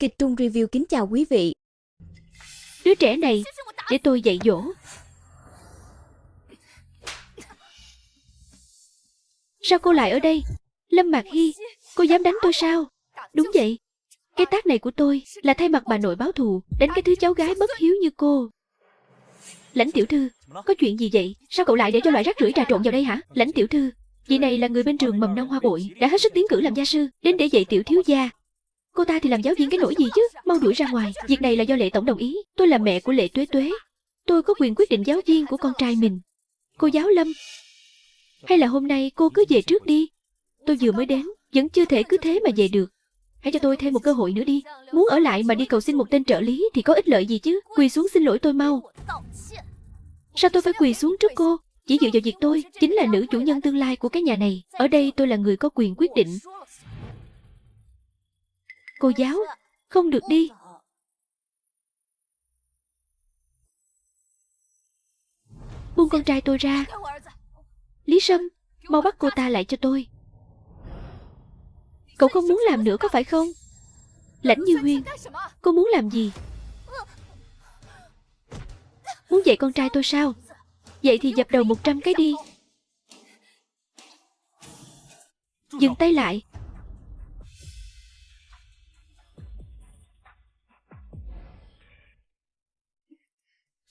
Kịch Trung Review kính chào quý vị. Đứa trẻ này, để tôi dạy dỗ. Sao cô lại ở đây? Lâm Mạc Hy, cô dám đánh tôi sao? Đúng vậy, cái tát này của tôi là thay mặt bà nội báo thù, đánh cái thứ cháu gái bất hiếu như cô. Lãnh tiểu thư, có chuyện gì vậy? Sao cậu lại để cho loại rác rưởi trà trộn vào đây hả? Lãnh tiểu thư, vị này là người bên trường mầm non Hoa Bội, đã hết sức tiến cử làm gia sư, đến để dạy tiểu thiếu gia. Cô ta thì làm giáo viên cái nỗi gì chứ? Mau đuổi ra ngoài. Việc này là do Lệ tổng đồng ý. Tôi là mẹ của Lệ Tuế Tuế, tôi có quyền quyết định giáo viên của con trai mình. Cô giáo Lâm, hay là hôm nay cô cứ về trước đi. Tôi vừa mới đến, vẫn chưa thể cứ thế mà về được. Hãy cho tôi thêm một cơ hội nữa đi. Muốn ở lại mà đi cầu xin một tên trợ lý thì có ích lợi gì chứ? Quỳ xuống xin lỗi tôi mau. Sao tôi phải quỳ xuống trước cô? Chỉ dựa vào việc tôi chính là nữ chủ nhân tương lai của cái nhà này. Ở đây tôi là người có quyền quyết định. Cô giáo, không được đi. Buông con trai tôi ra. Lý Sâm, mau bắt cô ta lại cho tôi. Cậu không muốn làm nữa có phải không? Lãnh Như Huyên, cô muốn làm gì? Muốn dạy con trai tôi sao? Vậy thì dập đầu 100 cái đi. Dừng tay lại.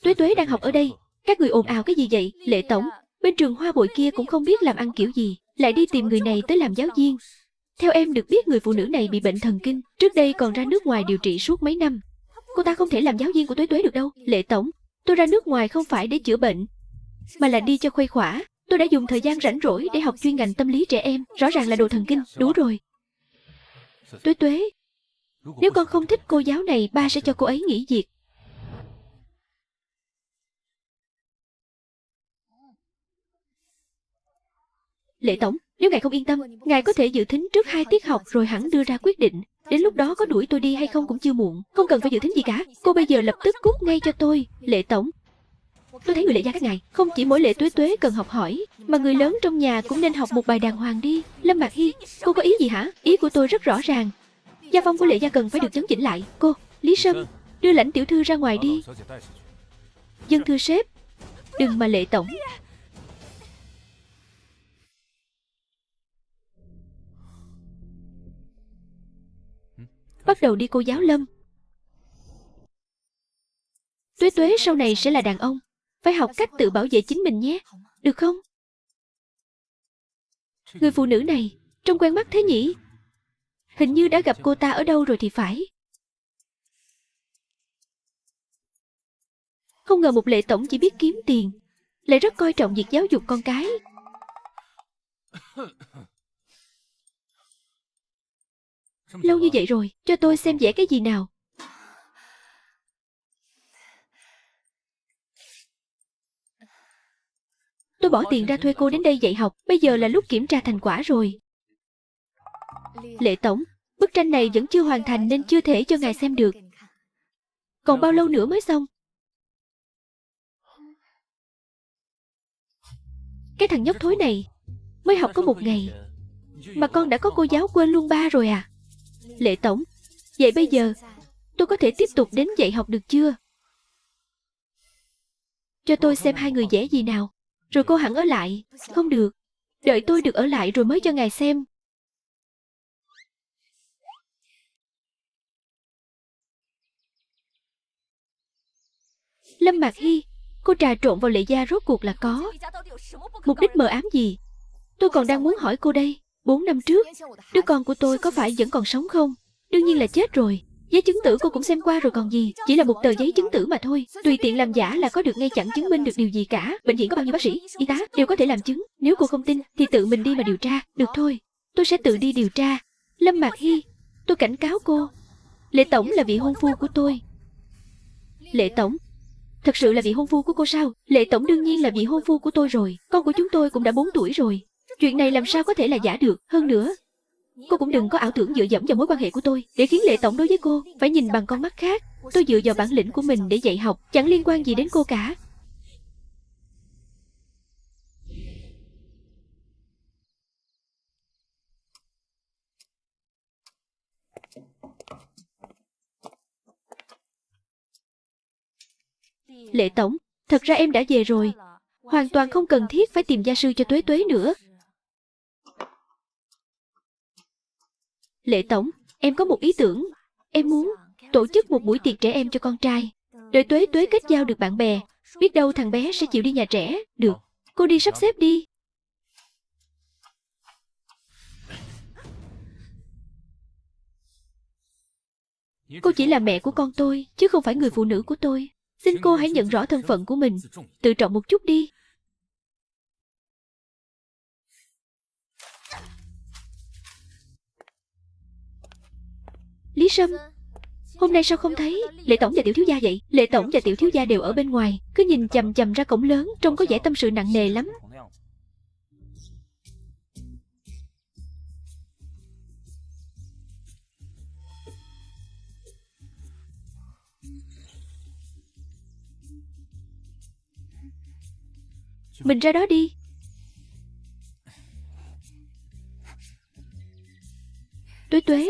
Tuế Tuế đang học ở đây. Các người ồn ào cái gì vậy? Lệ tổng, bên trường Hoa Bội kia cũng không biết làm ăn kiểu gì, lại đi tìm người này tới làm giáo viên. Theo em được biết, người phụ nữ này bị bệnh thần kinh, trước đây còn ra nước ngoài điều trị suốt mấy năm. Cô ta không thể làm giáo viên của Tuế Tuế được đâu. Lệ tổng, tôi ra nước ngoài không phải để chữa bệnh, mà là đi cho khuây khỏa. Tôi đã dùng thời gian rảnh rỗi để học chuyên ngành tâm lý trẻ em. Rõ ràng là đồ thần kinh. Đủ rồi. Tuế Tuế, nếu con không thích cô giáo này, ba sẽ cho cô ấy nghỉ việc. Lệ tổng, nếu ngài không yên tâm, ngài có thể dự thính trước 2 tiết học rồi hẳn đưa ra quyết định. Đến lúc đó có đuổi tôi đi hay không cũng chưa muộn. Không cần phải dự thính gì cả. Cô bây giờ lập tức cút ngay cho tôi. Lệ tổng, tôi thấy người Lệ gia các ngài, không chỉ mỗi Lệ Tuế Tuế cần học hỏi, mà người lớn trong nhà cũng nên học một bài đàng hoàng đi. Lâm Mạc Hy, cô có ý gì hả? Ý của tôi rất rõ ràng. Gia phong của Lệ gia cần phải được chấn chỉnh lại. Cô, Lý Sâm, đưa Lãnh tiểu thư ra ngoài đi. Dân thưa sếp, đừng mà Lệ tổng. Bắt đầu đi cô giáo Lâm. Tuế Tuế sau này sẽ là đàn ông, phải học cách tự bảo vệ chính mình nhé. Được không? Người phụ nữ này trông quen mắt thế nhỉ? Hình như đã gặp cô ta ở đâu rồi thì phải. Không ngờ một Lệ tổng chỉ biết kiếm tiền, lại rất coi trọng việc giáo dục con cái. Lâu như vậy rồi, cho tôi xem vẽ cái gì nào. Tôi bỏ tiền ra thuê cô đến đây dạy học, bây giờ là lúc kiểm tra thành quả rồi. Lệ tổng, bức tranh này vẫn chưa hoàn thành nên chưa thể cho ngài xem được. Còn bao lâu nữa mới xong? Cái thằng nhóc thối này mới học có 1 ngày mà con đã có cô giáo quên luôn ba rồi à? Lệ tổng, vậy bây giờ tôi có thể tiếp tục đến dạy học được chưa? Cho tôi xem 2 người vẽ gì nào, rồi cô hẳn ở lại. Không được, đợi tôi được ở lại rồi mới cho ngài xem. Lâm Mạc Hy, cô trà trộn vào Lệ gia rốt cuộc là có mục đích mờ ám gì? Tôi còn đang muốn hỏi cô đây. 4 năm trước, đứa con của tôi có phải vẫn còn sống không? Đương nhiên là chết rồi. Giấy chứng tử cô cũng xem qua rồi còn gì. Chỉ là một tờ giấy chứng tử mà thôi. Tùy tiện làm giả là có được ngay, chẳng chứng minh được điều gì cả. Bệnh viện có bao nhiêu bác sĩ, y tá đều có thể làm chứng. Nếu cô không tin thì tự mình đi mà điều tra. Được thôi, tôi sẽ tự đi điều tra. Lâm Mạc Hy, tôi cảnh cáo cô, Lệ tổng là vị hôn phu của tôi. Lệ tổng, thật sự là vị hôn phu của cô sao? Lệ tổng đương nhiên là vị hôn phu của tôi rồi. Con của chúng tôi cũng đã 4 tuổi rồi. Chuyện này làm sao có thể là giả được. Hơn nữa, cô cũng đừng có ảo tưởng dựa dẫm vào mối quan hệ của tôi để khiến Lệ tổng đối với cô phải nhìn bằng con mắt khác. Tôi dựa vào bản lĩnh của mình để dạy học, chẳng liên quan gì đến cô cả. Lệ tổng, thật ra em đã về rồi. Hoàn toàn không cần thiết phải tìm gia sư cho Tuế Tuế nữa. Lệ tổng, em có một ý tưởng. Em muốn tổ chức một buổi tiệc trẻ em cho con trai. Đợi Tuế Tuế kết giao được bạn bè, biết đâu thằng bé sẽ chịu đi nhà trẻ. Được, cô đi sắp xếp đi. Cô chỉ là mẹ của con tôi, chứ không phải người phụ nữ của tôi. Xin cô hãy nhận rõ thân phận của mình, tự trọng một chút đi. Lý Sâm, hôm nay sao không thấy Lệ tổng và tiểu thiếu gia vậy? Lệ tổng và tiểu thiếu gia đều ở bên ngoài, cứ nhìn chằm chằm ra cổng lớn, trông có vẻ tâm sự nặng nề lắm. Mình ra đó đi. Tuế Tuế,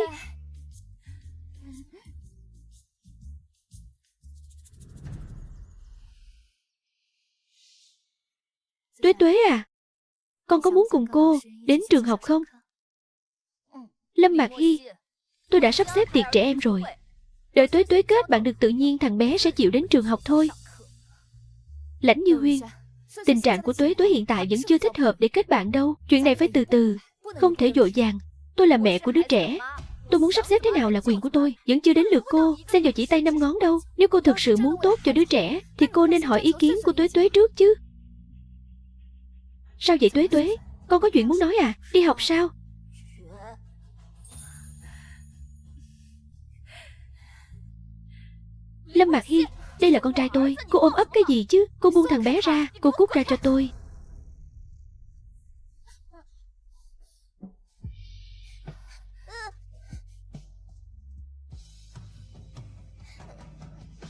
Tuế Tuế à, con có muốn cùng cô đến trường học không? Lâm Mạc Hy, tôi đã sắp xếp tiệc trẻ em rồi. Đợi Tuế Tuế kết bạn được tự nhiên thằng bé sẽ chịu đến trường học thôi. Lãnh Như Huyên, tình trạng của Tuế Tuế hiện tại vẫn chưa thích hợp để kết bạn đâu. Chuyện này phải từ từ, không thể vội vàng. Tôi là mẹ của đứa trẻ, tôi muốn sắp xếp thế nào là quyền của tôi. Vẫn chưa đến lượt cô xem vào chỉ tay năm ngón đâu. Nếu cô thực sự muốn tốt cho đứa trẻ thì cô nên hỏi ý kiến của Tuế Tuế trước chứ. Sao vậy Tuế Tuế? Con có chuyện muốn nói à? Đi học sao? Lâm Mạc Hy, đây là con trai tôi. Cô ôm ấp cái gì chứ? Cô buông thằng bé ra. Cô cút ra cho tôi.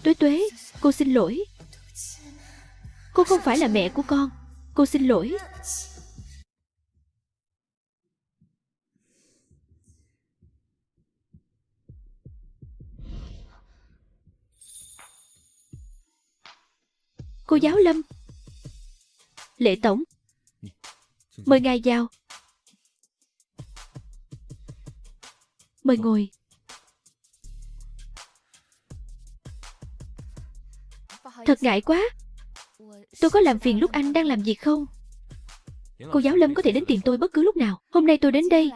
Tuế Tuế, cô xin lỗi. Cô không phải là mẹ của con. Cô xin lỗi. Cô giáo Lâm. Lệ tổng, mời ngài vào. Mời ngồi. Thật ngại quá. Tôi có làm phiền lúc anh đang làm việc không? Cô giáo Lâm có thể đến tìm tôi bất cứ lúc nào. Hôm nay tôi đến đây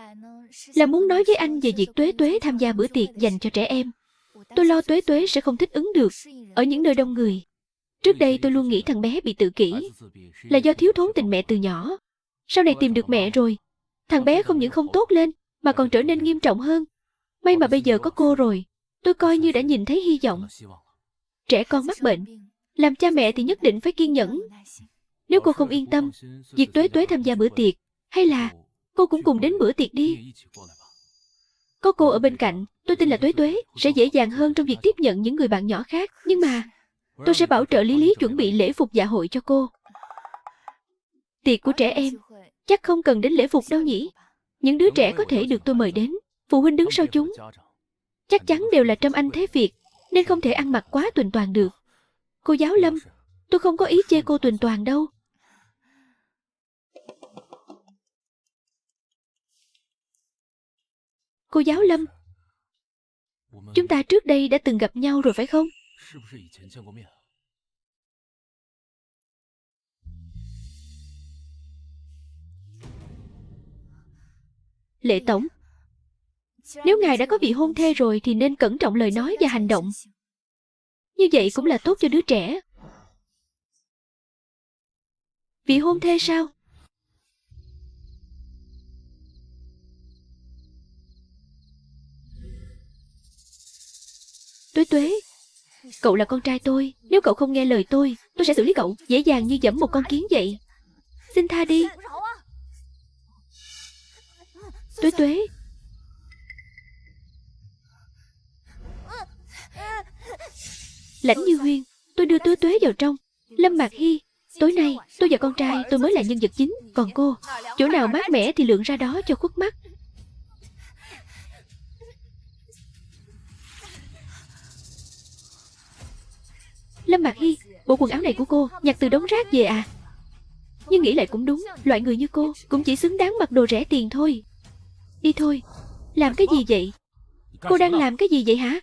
là muốn nói với anh về việc Tuế Tuế tham gia bữa tiệc dành cho trẻ em. Tôi lo Tuế Tuế sẽ không thích ứng được ở những nơi đông người. Trước đây tôi luôn nghĩ thằng bé bị tự kỷ là do thiếu thốn tình mẹ từ nhỏ. Sau này tìm được mẹ rồi, thằng bé không những không tốt lên mà còn trở nên nghiêm trọng hơn. May mà bây giờ có cô rồi, tôi coi như đã nhìn thấy hy vọng. Trẻ con mắc bệnh, làm cha mẹ thì nhất định phải kiên nhẫn. Nếu cô không yên tâm việc Tuế Tuế tham gia bữa tiệc, hay là cô cũng cùng đến bữa tiệc đi. Có cô ở bên cạnh, tôi tin là Tuế Tuế sẽ dễ dàng hơn trong việc tiếp nhận những người bạn nhỏ khác. Nhưng mà tôi sẽ bảo trợ Lý Lý chuẩn bị lễ phục dạ hội cho cô. Tiệc của trẻ em chắc không cần đến lễ phục đâu nhỉ? Những đứa trẻ có thể được tôi mời đến, phụ huynh đứng sau chúng chắc chắn đều là trâm anh thế Việt, nên không thể ăn mặc quá tuềnh toàng được. Cô giáo Lâm, tôi không có ý chê cô tuềnh toàng đâu. Cô giáo Lâm, chúng ta trước đây đã từng gặp nhau rồi phải không? Lệ tổng, nếu ngài đã có vị hôn thê rồi thì nên cẩn trọng lời nói và hành động. Như vậy cũng là tốt cho đứa trẻ. Vị hôn thê sao? Tuế Tuế, cậu là con trai tôi. Nếu cậu không nghe lời tôi sẽ xử lý cậu dễ dàng như giẫm một con kiến vậy. Xin tha đi. Tuế Tuế, Lãnh Như Huyên, tôi đưa Tuế Tuế vào trong. Lâm Mạc Hy, tối nay tôi và con trai tôi mới là nhân vật chính. Còn cô, chỗ nào mát mẻ thì lượn ra đó cho khuất mắt. Lâm Mạc Hy, Bộ quần áo này của cô nhặt từ đống rác về à? Nhưng nghĩ lại cũng đúng, loại người như cô cũng chỉ xứng đáng mặc đồ rẻ tiền thôi. Đi thôi. Làm cái gì vậy? Cô đang làm cái gì vậy hả?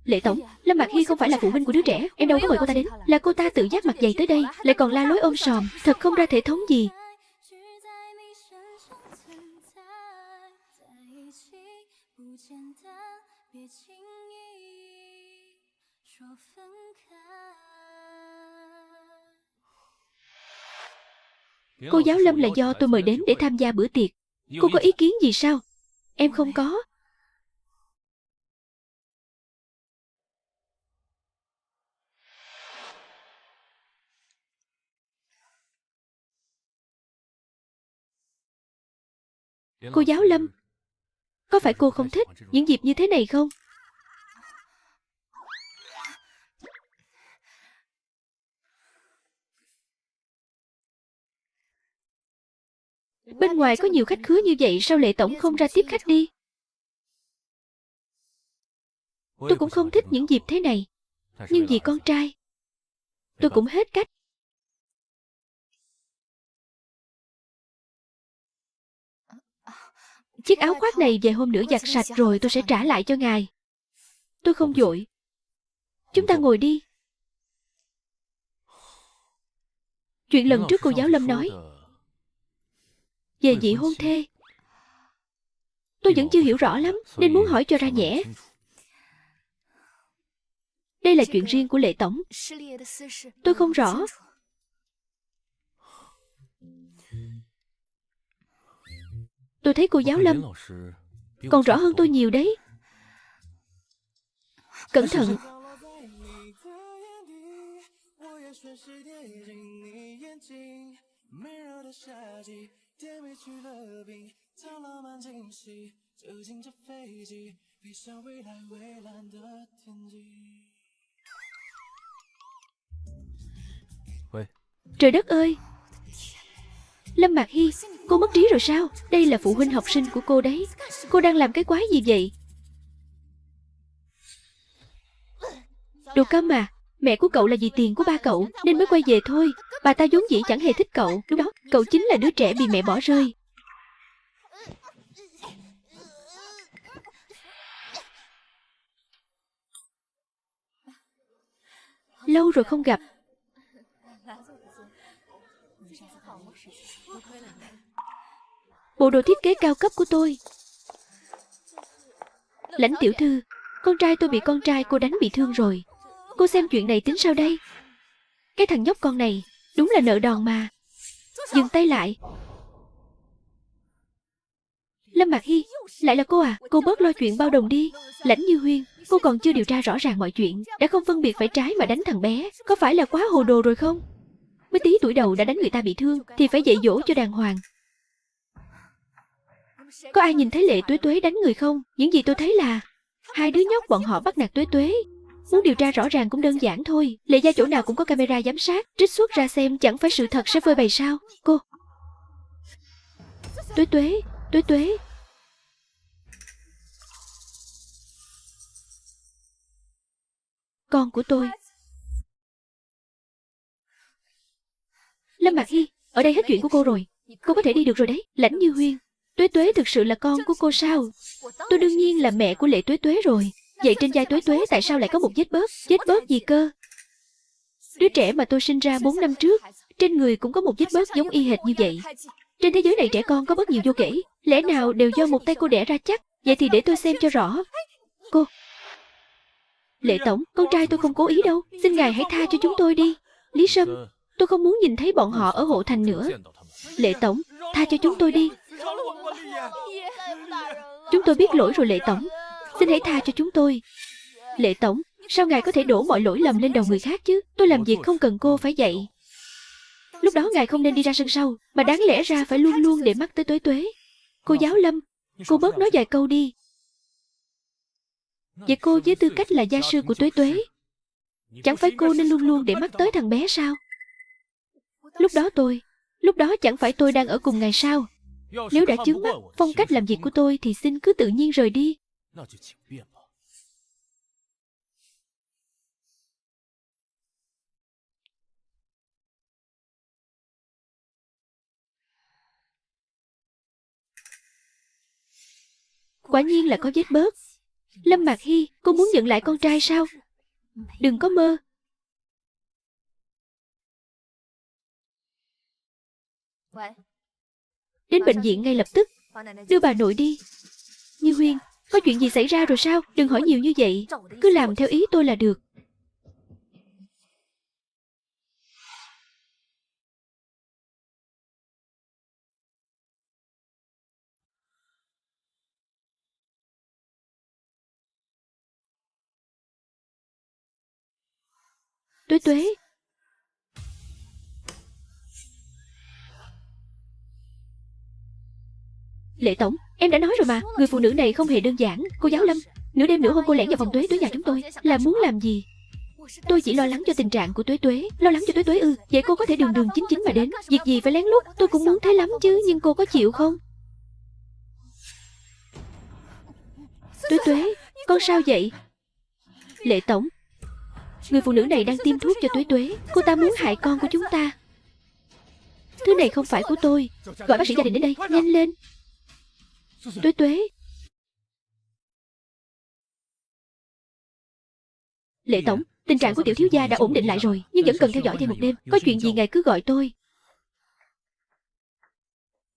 Lệ tổng, Lâm Mạc Hy không phải là phụ huynh của đứa trẻ. Em đâu có mời cô ta đến. Là cô ta tự giác mặt dày tới đây, lại còn la lối ôm sòm. Thật không ra thể thống gì. Cô giáo Lâm là do tôi mời đến để tham gia bữa tiệc. Cô có ý kiến gì sao? Em không có. Cô giáo Lâm, có phải cô không thích những dịp như thế này không? Bên ngoài có nhiều khách khứa như vậy, sao Lệ tổng không ra tiếp khách đi? Tôi cũng không thích những dịp thế này, nhưng vì con trai, tôi cũng hết cách. Chiếc áo khoác này vài hôm nữa giặt sạch rồi tôi sẽ trả lại cho ngài. Tôi không vội. Chúng ta ngồi đi. Chuyện lần trước cô giáo Lâm nói về vị hôn thê, tôi vẫn chưa hiểu rõ lắm, nên muốn hỏi cho ra nhẽ. Đây là chuyện riêng của Lệ tổng. Tôi không rõ. Tôi thấy cô giáo Lâm còn rõ hơn tôi nhiều đấy. Cẩn thận. Trời đất ơi! Lâm Mạc Hy, cô mất trí rồi sao? Đây là phụ huynh học sinh của cô đấy. Cô đang làm cái quái gì vậy? Đồ câm à, mẹ của cậu là vì tiền của ba cậu nên mới quay về thôi. Bà ta vốn dĩ chẳng hề thích cậu. Lúc đó, cậu chính là đứa trẻ bị mẹ bỏ rơi. Lâu rồi không gặp. Bộ đồ thiết kế cao cấp của tôi. Lãnh tiểu thư, con trai tôi bị con trai cô đánh bị thương rồi. Cô xem chuyện này tính sao đây? Cái thằng nhóc con này đúng là nợ đòn mà. Dừng tay lại. Lâm Mạc Hy, lại là cô à? Cô bớt lo chuyện bao đồng đi. Lãnh Như Huyên, cô còn chưa điều tra rõ ràng mọi chuyện, đã không phân biệt phải trái mà đánh thằng bé. Có phải là quá hồ đồ rồi không? Mới tí tuổi đầu đã đánh người ta bị thương thì phải dạy dỗ cho đàng hoàng. Có ai nhìn thấy Lệ Tuế Tuế đánh người không? Những gì tôi thấy là hai đứa nhóc bọn họ bắt nạt Tuế Tuế. Muốn điều tra rõ ràng cũng đơn giản thôi. Lệ gia chỗ nào cũng có camera giám sát, trích xuất ra xem chẳng phải sự thật sẽ phơi bày sao? Cô Tuế Tuế, Tuế Tuế. Con của tôi. Lâm Mạc Hy, ở đây hết chuyện của cô rồi. Cô có thể đi được rồi đấy. Lãnh Như Huyên, Tuế Tuế thực sự là con của cô sao? Tôi đương nhiên là mẹ của Lệ Tuế Tuế rồi. Vậy trên vai Tuế Tuế tại sao lại có một vết bớt? Vết bớt gì cơ? Đứa trẻ mà tôi sinh ra 4 năm trước, trên người cũng có một vết bớt giống y hệt như vậy. Trên thế giới này trẻ con có bớt nhiều vô kể. Lẽ nào đều do một tay cô đẻ ra chắc? Vậy thì để tôi xem cho rõ. Cô Lệ tổng, con trai tôi không cố ý đâu. Xin ngài hãy tha cho chúng tôi đi. Lý Sâm, tôi không muốn nhìn thấy bọn họ ở hộ thành nữa. Lệ tổng, tha cho chúng tôi đi. Chúng tôi biết lỗi rồi Lệ tổng. Xin hãy tha cho chúng tôi. Lệ tổng, sao ngài có thể đổ mọi lỗi lầm lên đầu người khác chứ? Tôi làm việc không cần cô phải dạy. Lúc đó ngài không nên đi ra sân sau, mà đáng lẽ ra phải luôn luôn để mắt tới Tuế Tuế. Cô giáo Lâm, cô bớt nói vài câu đi. Vậy cô với tư cách là gia sư của Tuế Tuế, chẳng phải cô nên luôn luôn để mắt tới thằng bé sao? Lúc đó chẳng phải tôi đang ở cùng ngài sao? Nếu đã chướng mắt phong cách làm việc của tôi thì xin cứ tự nhiên rời đi. Quả nhiên là có vết bớt. Lâm Mạc Hy, cô muốn nhận lại con trai sao? Đừng có mơ. Đến bệnh viện ngay lập tức. Đưa bà nội đi. Như Huyên, có chuyện gì xảy ra rồi sao? Đừng hỏi nhiều như vậy. Cứ làm theo ý tôi là được. Tuế Tuế. Lệ tổng, em đã nói rồi mà, người phụ nữ này không hề đơn giản. Cô giáo Lâm, nửa đêm nửa hôm cô lẻn vào phòng Tuế Tuế nhà chúng tôi là muốn làm gì? Tôi chỉ lo lắng cho tình trạng của Tuế Tuế. Lo lắng cho Tuế Tuế ư? Vậy cô có thể đường đường chính chính mà đến. Việc gì phải lén lút. Tôi cũng muốn thế lắm chứ, nhưng cô có chịu không? Tuế Tuế, con sao vậy? Lệ tổng, người phụ nữ này đang tiêm thuốc cho Tuế Tuế. Cô ta muốn hại con của chúng ta. Thứ này không phải của tôi. Gọi bác sĩ gia đình đến đây, nhanh lên. Tuế Tuế. Lệ tổng, tình trạng của tiểu thiếu gia đã ổn định lại rồi, nhưng vẫn cần theo dõi thêm một đêm. Có chuyện gì ngài cứ gọi tôi.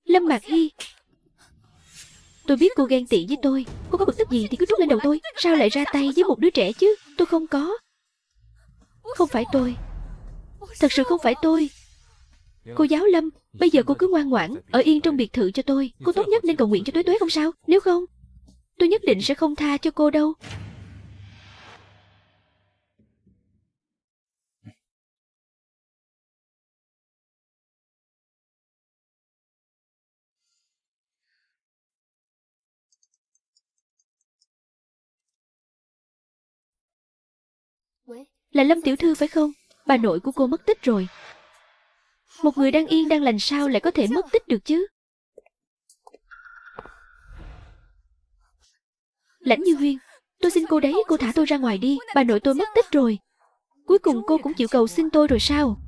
Lâm Mạc Hy. Tôi biết cô ghen tị với tôi. Cô có bực tức gì thì cứ trút lên đầu tôi. Sao lại ra tay với một đứa trẻ chứ? Tôi không có. Không phải tôi. Thật sự không phải tôi. Cô giáo Lâm, bây giờ cô cứ ngoan ngoãn ở yên trong biệt thự cho tôi. Cô tốt nhất nên cầu nguyện cho Tuế Tuế không sao. Nếu không, tôi nhất định sẽ không tha cho cô đâu. Là Lâm tiểu thư phải không? Bà nội của cô mất tích rồi. Một người đang yên đang lành sao lại có thể mất tích được chứ? Lãnh Như Huyên, tôi xin cô đấy, cô thả tôi ra ngoài đi. Bà nội tôi mất tích rồi. Cuối cùng cô cũng chịu cầu xin tôi rồi sao?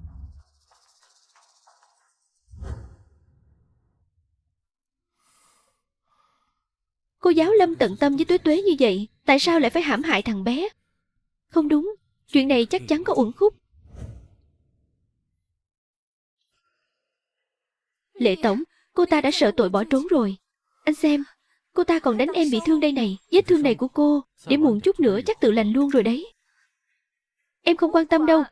Cô giáo Lâm tận tâm với Tuế Tuế như vậy, tại sao lại phải hãm hại thằng bé? Không đúng, chuyện này chắc chắn có uẩn khúc. Lệ tổng, cô ta đã sợ tội bỏ trốn rồi. Anh xem, cô ta còn đánh em bị thương đây này. Vết thương này của cô, để muộn chút nữa chắc tự lành luôn rồi đấy. Em không quan tâm đâu.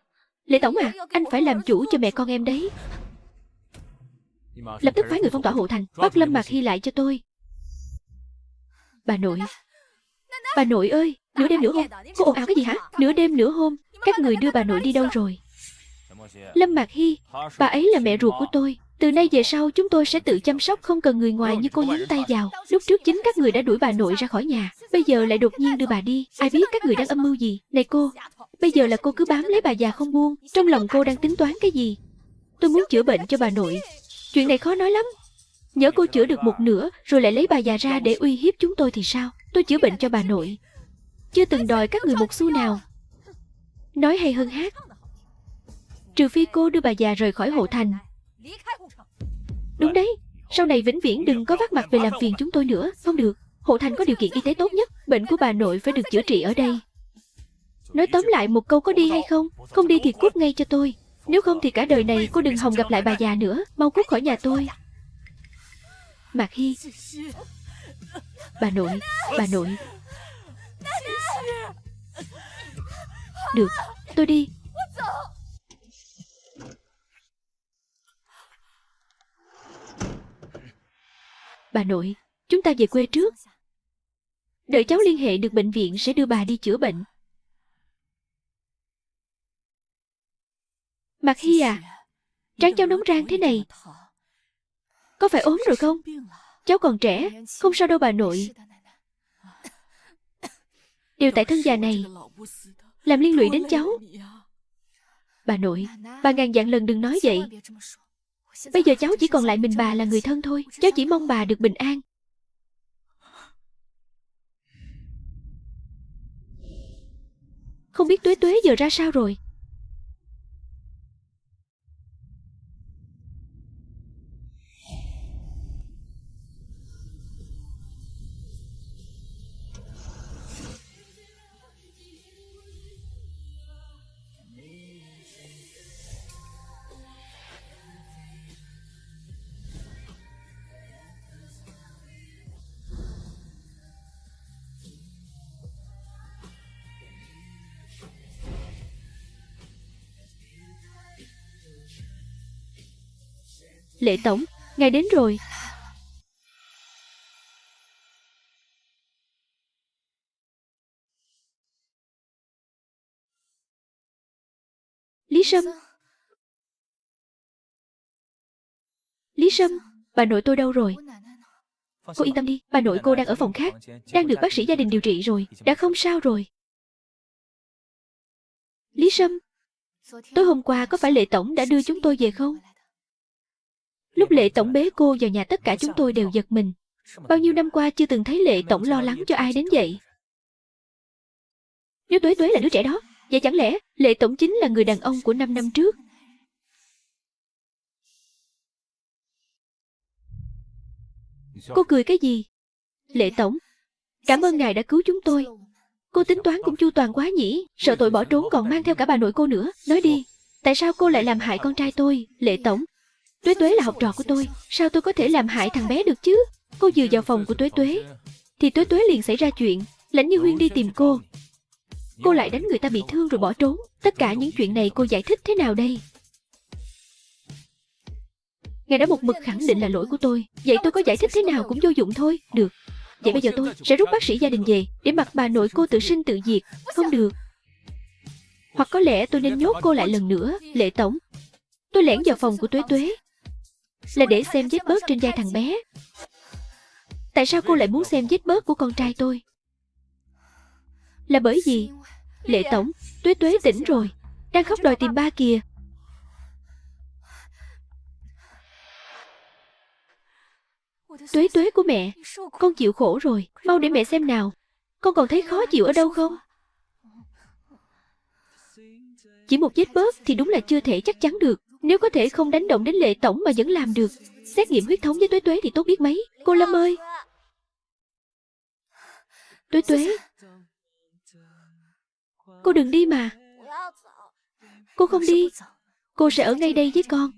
Lệ tổng à, anh phải làm chủ cho mẹ con em đấy. Lập tức phái người phong tỏa hộ thành, bắt Lâm Mạc Hy lại cho tôi. Bà nội. Bà nội ơi, nửa đêm nửa hôm. Cô ồn ào cái gì hả? Nửa đêm nửa hôm, các người đưa bà nội đi đâu rồi? Lâm Mạc Hy, bà ấy là mẹ ruột của tôi. Từ nay về sau chúng tôi sẽ tự chăm sóc, không cần người ngoài như cô nhúng tay vào. Lúc trước chính các người đã đuổi bà nội ra khỏi nhà, bây giờ lại đột nhiên đưa bà đi. Ai biết các người đang âm mưu gì? Này cô, bây giờ là cô cứ bám lấy bà già không buông. Trong lòng cô đang tính toán cái gì? Tôi muốn chữa bệnh cho bà nội. Chuyện này khó nói lắm. Nhớ cô chữa được một nửa rồi lại lấy bà già ra để uy hiếp chúng tôi thì sao? Tôi chữa bệnh cho bà nội, chưa từng đòi các người một xu nào. Nói hay hơn hát. Trừ phi cô đưa bà già rời khỏi hộ thành. Đúng đấy, sau này vĩnh viễn đừng có vắt mặt về làm phiền chúng tôi nữa. Không được, hộ thành có điều kiện y tế tốt nhất. Bệnh của bà nội phải được chữa trị ở đây. Nói tóm lại một câu, có đi hay không? Không đi thì cút ngay cho tôi. Nếu không thì cả đời này cô đừng hòng gặp lại bà già nữa. Mau cút khỏi nhà tôi. Mạc Hy. Bà nội, bà nội. Được, tôi đi. Bà nội, chúng ta về quê trước. Đợi cháu liên hệ được bệnh viện sẽ đưa bà đi chữa bệnh. Mạc Hy à, trán cháu nóng rang thế này, có phải ốm rồi không? Cháu còn trẻ, không sao đâu bà nội. Đều tại thân già này làm liên lụy đến cháu. Bà nội, bà ngàn vạn lần đừng nói vậy. Bây giờ cháu chỉ còn lại mình bà là người thân thôi. Cháu chỉ mong bà được bình an. Không biết Tuế Tuế giờ ra sao rồi? Lệ tổng, ngài đến rồi. Lý Sâm. Lý Sâm, bà nội tôi đâu rồi? Cô yên tâm đi, bà nội cô đang ở phòng khác, đang được bác sĩ gia đình điều trị rồi, đã không sao rồi. Lý Sâm, tối hôm qua có phải Lệ tổng đã đưa chúng tôi về không? Lúc Lệ tổng bế cô vào nhà, tất cả chúng tôi đều giật mình. Bao nhiêu năm qua chưa từng thấy Lệ tổng lo lắng cho ai đến vậy. Nếu Tuế Tuế là đứa trẻ đó, vậy chẳng lẽ Lệ tổng chính là người đàn ông của 5 năm trước? Cô cười cái gì? Lệ tổng, cảm ơn ngài đã cứu chúng tôi. Cô tính toán cũng chu toàn quá nhỉ, sợ tội bỏ trốn còn mang theo cả bà nội cô nữa. Nói đi, tại sao cô lại làm hại con trai tôi? Lệ tổng, Tuế Tuế là học trò của tôi, sao tôi có thể làm hại thằng bé được chứ? Cô vừa vào phòng của Tuế Tuế thì Tuế Tuế liền xảy ra chuyện. Lãnh Như Huyên đi tìm cô lại đánh người ta bị thương rồi bỏ trốn. Tất cả những chuyện này cô giải thích thế nào đây? Ngài đã một mực khẳng định là lỗi của tôi, vậy tôi có giải thích thế nào cũng vô dụng thôi. Được, vậy bây giờ tôi sẽ rút bác sĩ gia đình về để mặc bà nội cô tự sinh tự diệt. Không được. Hoặc có lẽ tôi nên nhốt cô lại lần nữa. Lệ tổng, tôi lẻn vào phòng của Tuế Tuế là để xem vết bớt trên vai thằng bé. Tại sao cô lại muốn xem vết bớt của con trai tôi? Là bởi vì Lệ tổng, Tuế Tuế tỉnh rồi, đang khóc đòi tìm ba kìa. Tuế Tuế của mẹ, con chịu khổ rồi, mau để mẹ xem nào. Con còn thấy khó chịu ở đâu không? Chỉ một vết bớt thì đúng là chưa thể chắc chắn được. Nếu có thể không đánh động đến Lệ tổng mà vẫn làm được xét nghiệm huyết thống với Tuế Tuế thì tốt biết mấy. Cô Lâm ơi! Tuế Tuế, cô đừng đi mà. Cô không đi, cô sẽ ở ngay đây với con.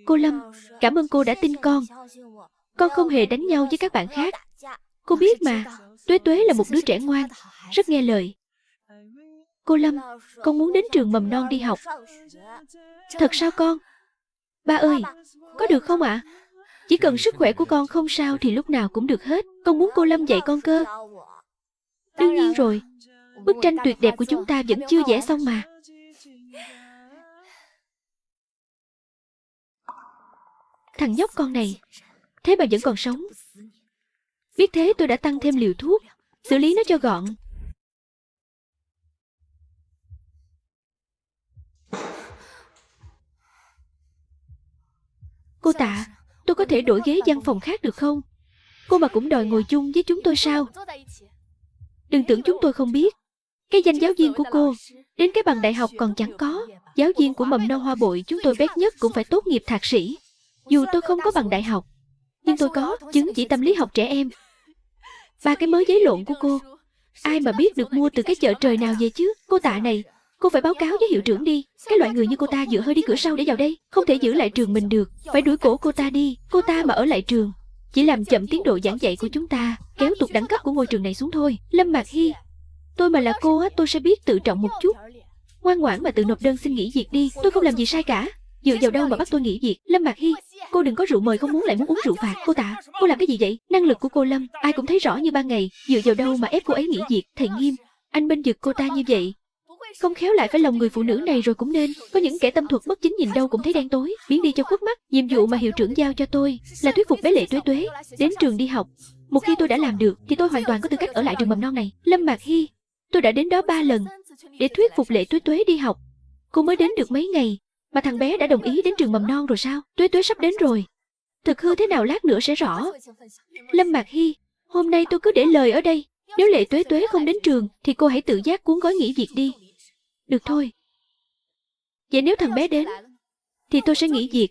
Cô Lâm, cảm ơn cô đã tin con. Con không hề đánh nhau với các bạn khác. Cô biết mà, Tuế Tuế là một đứa trẻ ngoan, rất nghe lời. Cô Lâm, con muốn đến trường mầm non đi học. Thật sao con? Ba ơi, có được không ạ? Chỉ cần sức khỏe của con không sao thì lúc nào cũng được hết. Con muốn cô Lâm dạy con cơ. Đương nhiên rồi, bức tranh tuyệt đẹp của chúng ta vẫn chưa vẽ xong mà. Thằng nhóc con này, thế mà vẫn còn sống. Biết thế tôi đã tăng thêm liều thuốc, xử lý nó cho gọn. Cô Tạ, tôi có thể đổi ghế văn phòng khác được không? Cô mà cũng đòi ngồi chung với chúng tôi sao? Đừng tưởng chúng tôi không biết. Cái danh giáo viên của cô, đến cái bằng đại học còn chẳng có. Giáo viên của mầm non Hoa Bội chúng tôi bét nhất cũng phải tốt nghiệp thạc sĩ. Dù tôi không có bằng đại học, nhưng tôi có chứng chỉ tâm lý học trẻ em. Ba cái mớ giấy lộn của cô, ai mà biết được mua từ cái chợ trời nào về chứ? Cô Tạ này, cô phải báo cáo với hiệu trưởng đi. Cái loại người như cô ta dựa hơi đi cửa sau để vào đây, không thể giữ lại trường mình được. Phải đuổi cổ cô ta đi. Cô ta mà ở lại trường chỉ làm chậm tiến độ giảng dạy của chúng ta, kéo tụt đẳng cấp của ngôi trường này xuống thôi. Lâm Mạc Hy, tôi mà là cô á, tôi sẽ biết tự trọng một chút. Ngoan ngoãn mà tự nộp đơn xin nghỉ việc đi. Tôi không làm gì sai cả. Dựa vào đâu mà bắt tôi nghỉ việc? Lâm Mạc Hy, cô đừng có rượu mời không muốn lại muốn uống rượu phạt. Cô Tạ, cô làm cái gì vậy? Năng lực của cô Lâm ai cũng thấy rõ như ban ngày. Dựa vào đâu mà ép cô ấy nghỉ việc? Thầy Nghiêm, anh bênh vực cô ta như vậy, không khéo lại phải lòng người phụ nữ này rồi cũng nên. Có những kẻ tâm thuật bất chính nhìn đâu cũng thấy đen tối, biến đi cho khuất mắt. Nhiệm vụ mà hiệu trưởng giao cho tôi là thuyết phục bé Lệ Tuế Tuế đến trường đi học. Một khi tôi đã làm được thì tôi hoàn toàn có tư cách ở lại trường mầm non này. Lâm Mạc Hy, tôi đã đến đó 3 lần để thuyết phục Lệ Tuế Tuế đi học. Cô mới đến được mấy ngày mà thằng bé đã đồng ý đến trường mầm non rồi sao? Tuế Tuế sắp đến rồi, thực hư thế nào lát nữa sẽ rõ. Lâm Mạc Hy, hôm nay tôi cứ để lời ở đây. Nếu Lệ Tuế Tuế không đến trường thì cô hãy tự giác cuốn gói nghỉ việc đi. Được thôi. Vậy nếu thằng bé đến thì tôi sẽ nghỉ việc.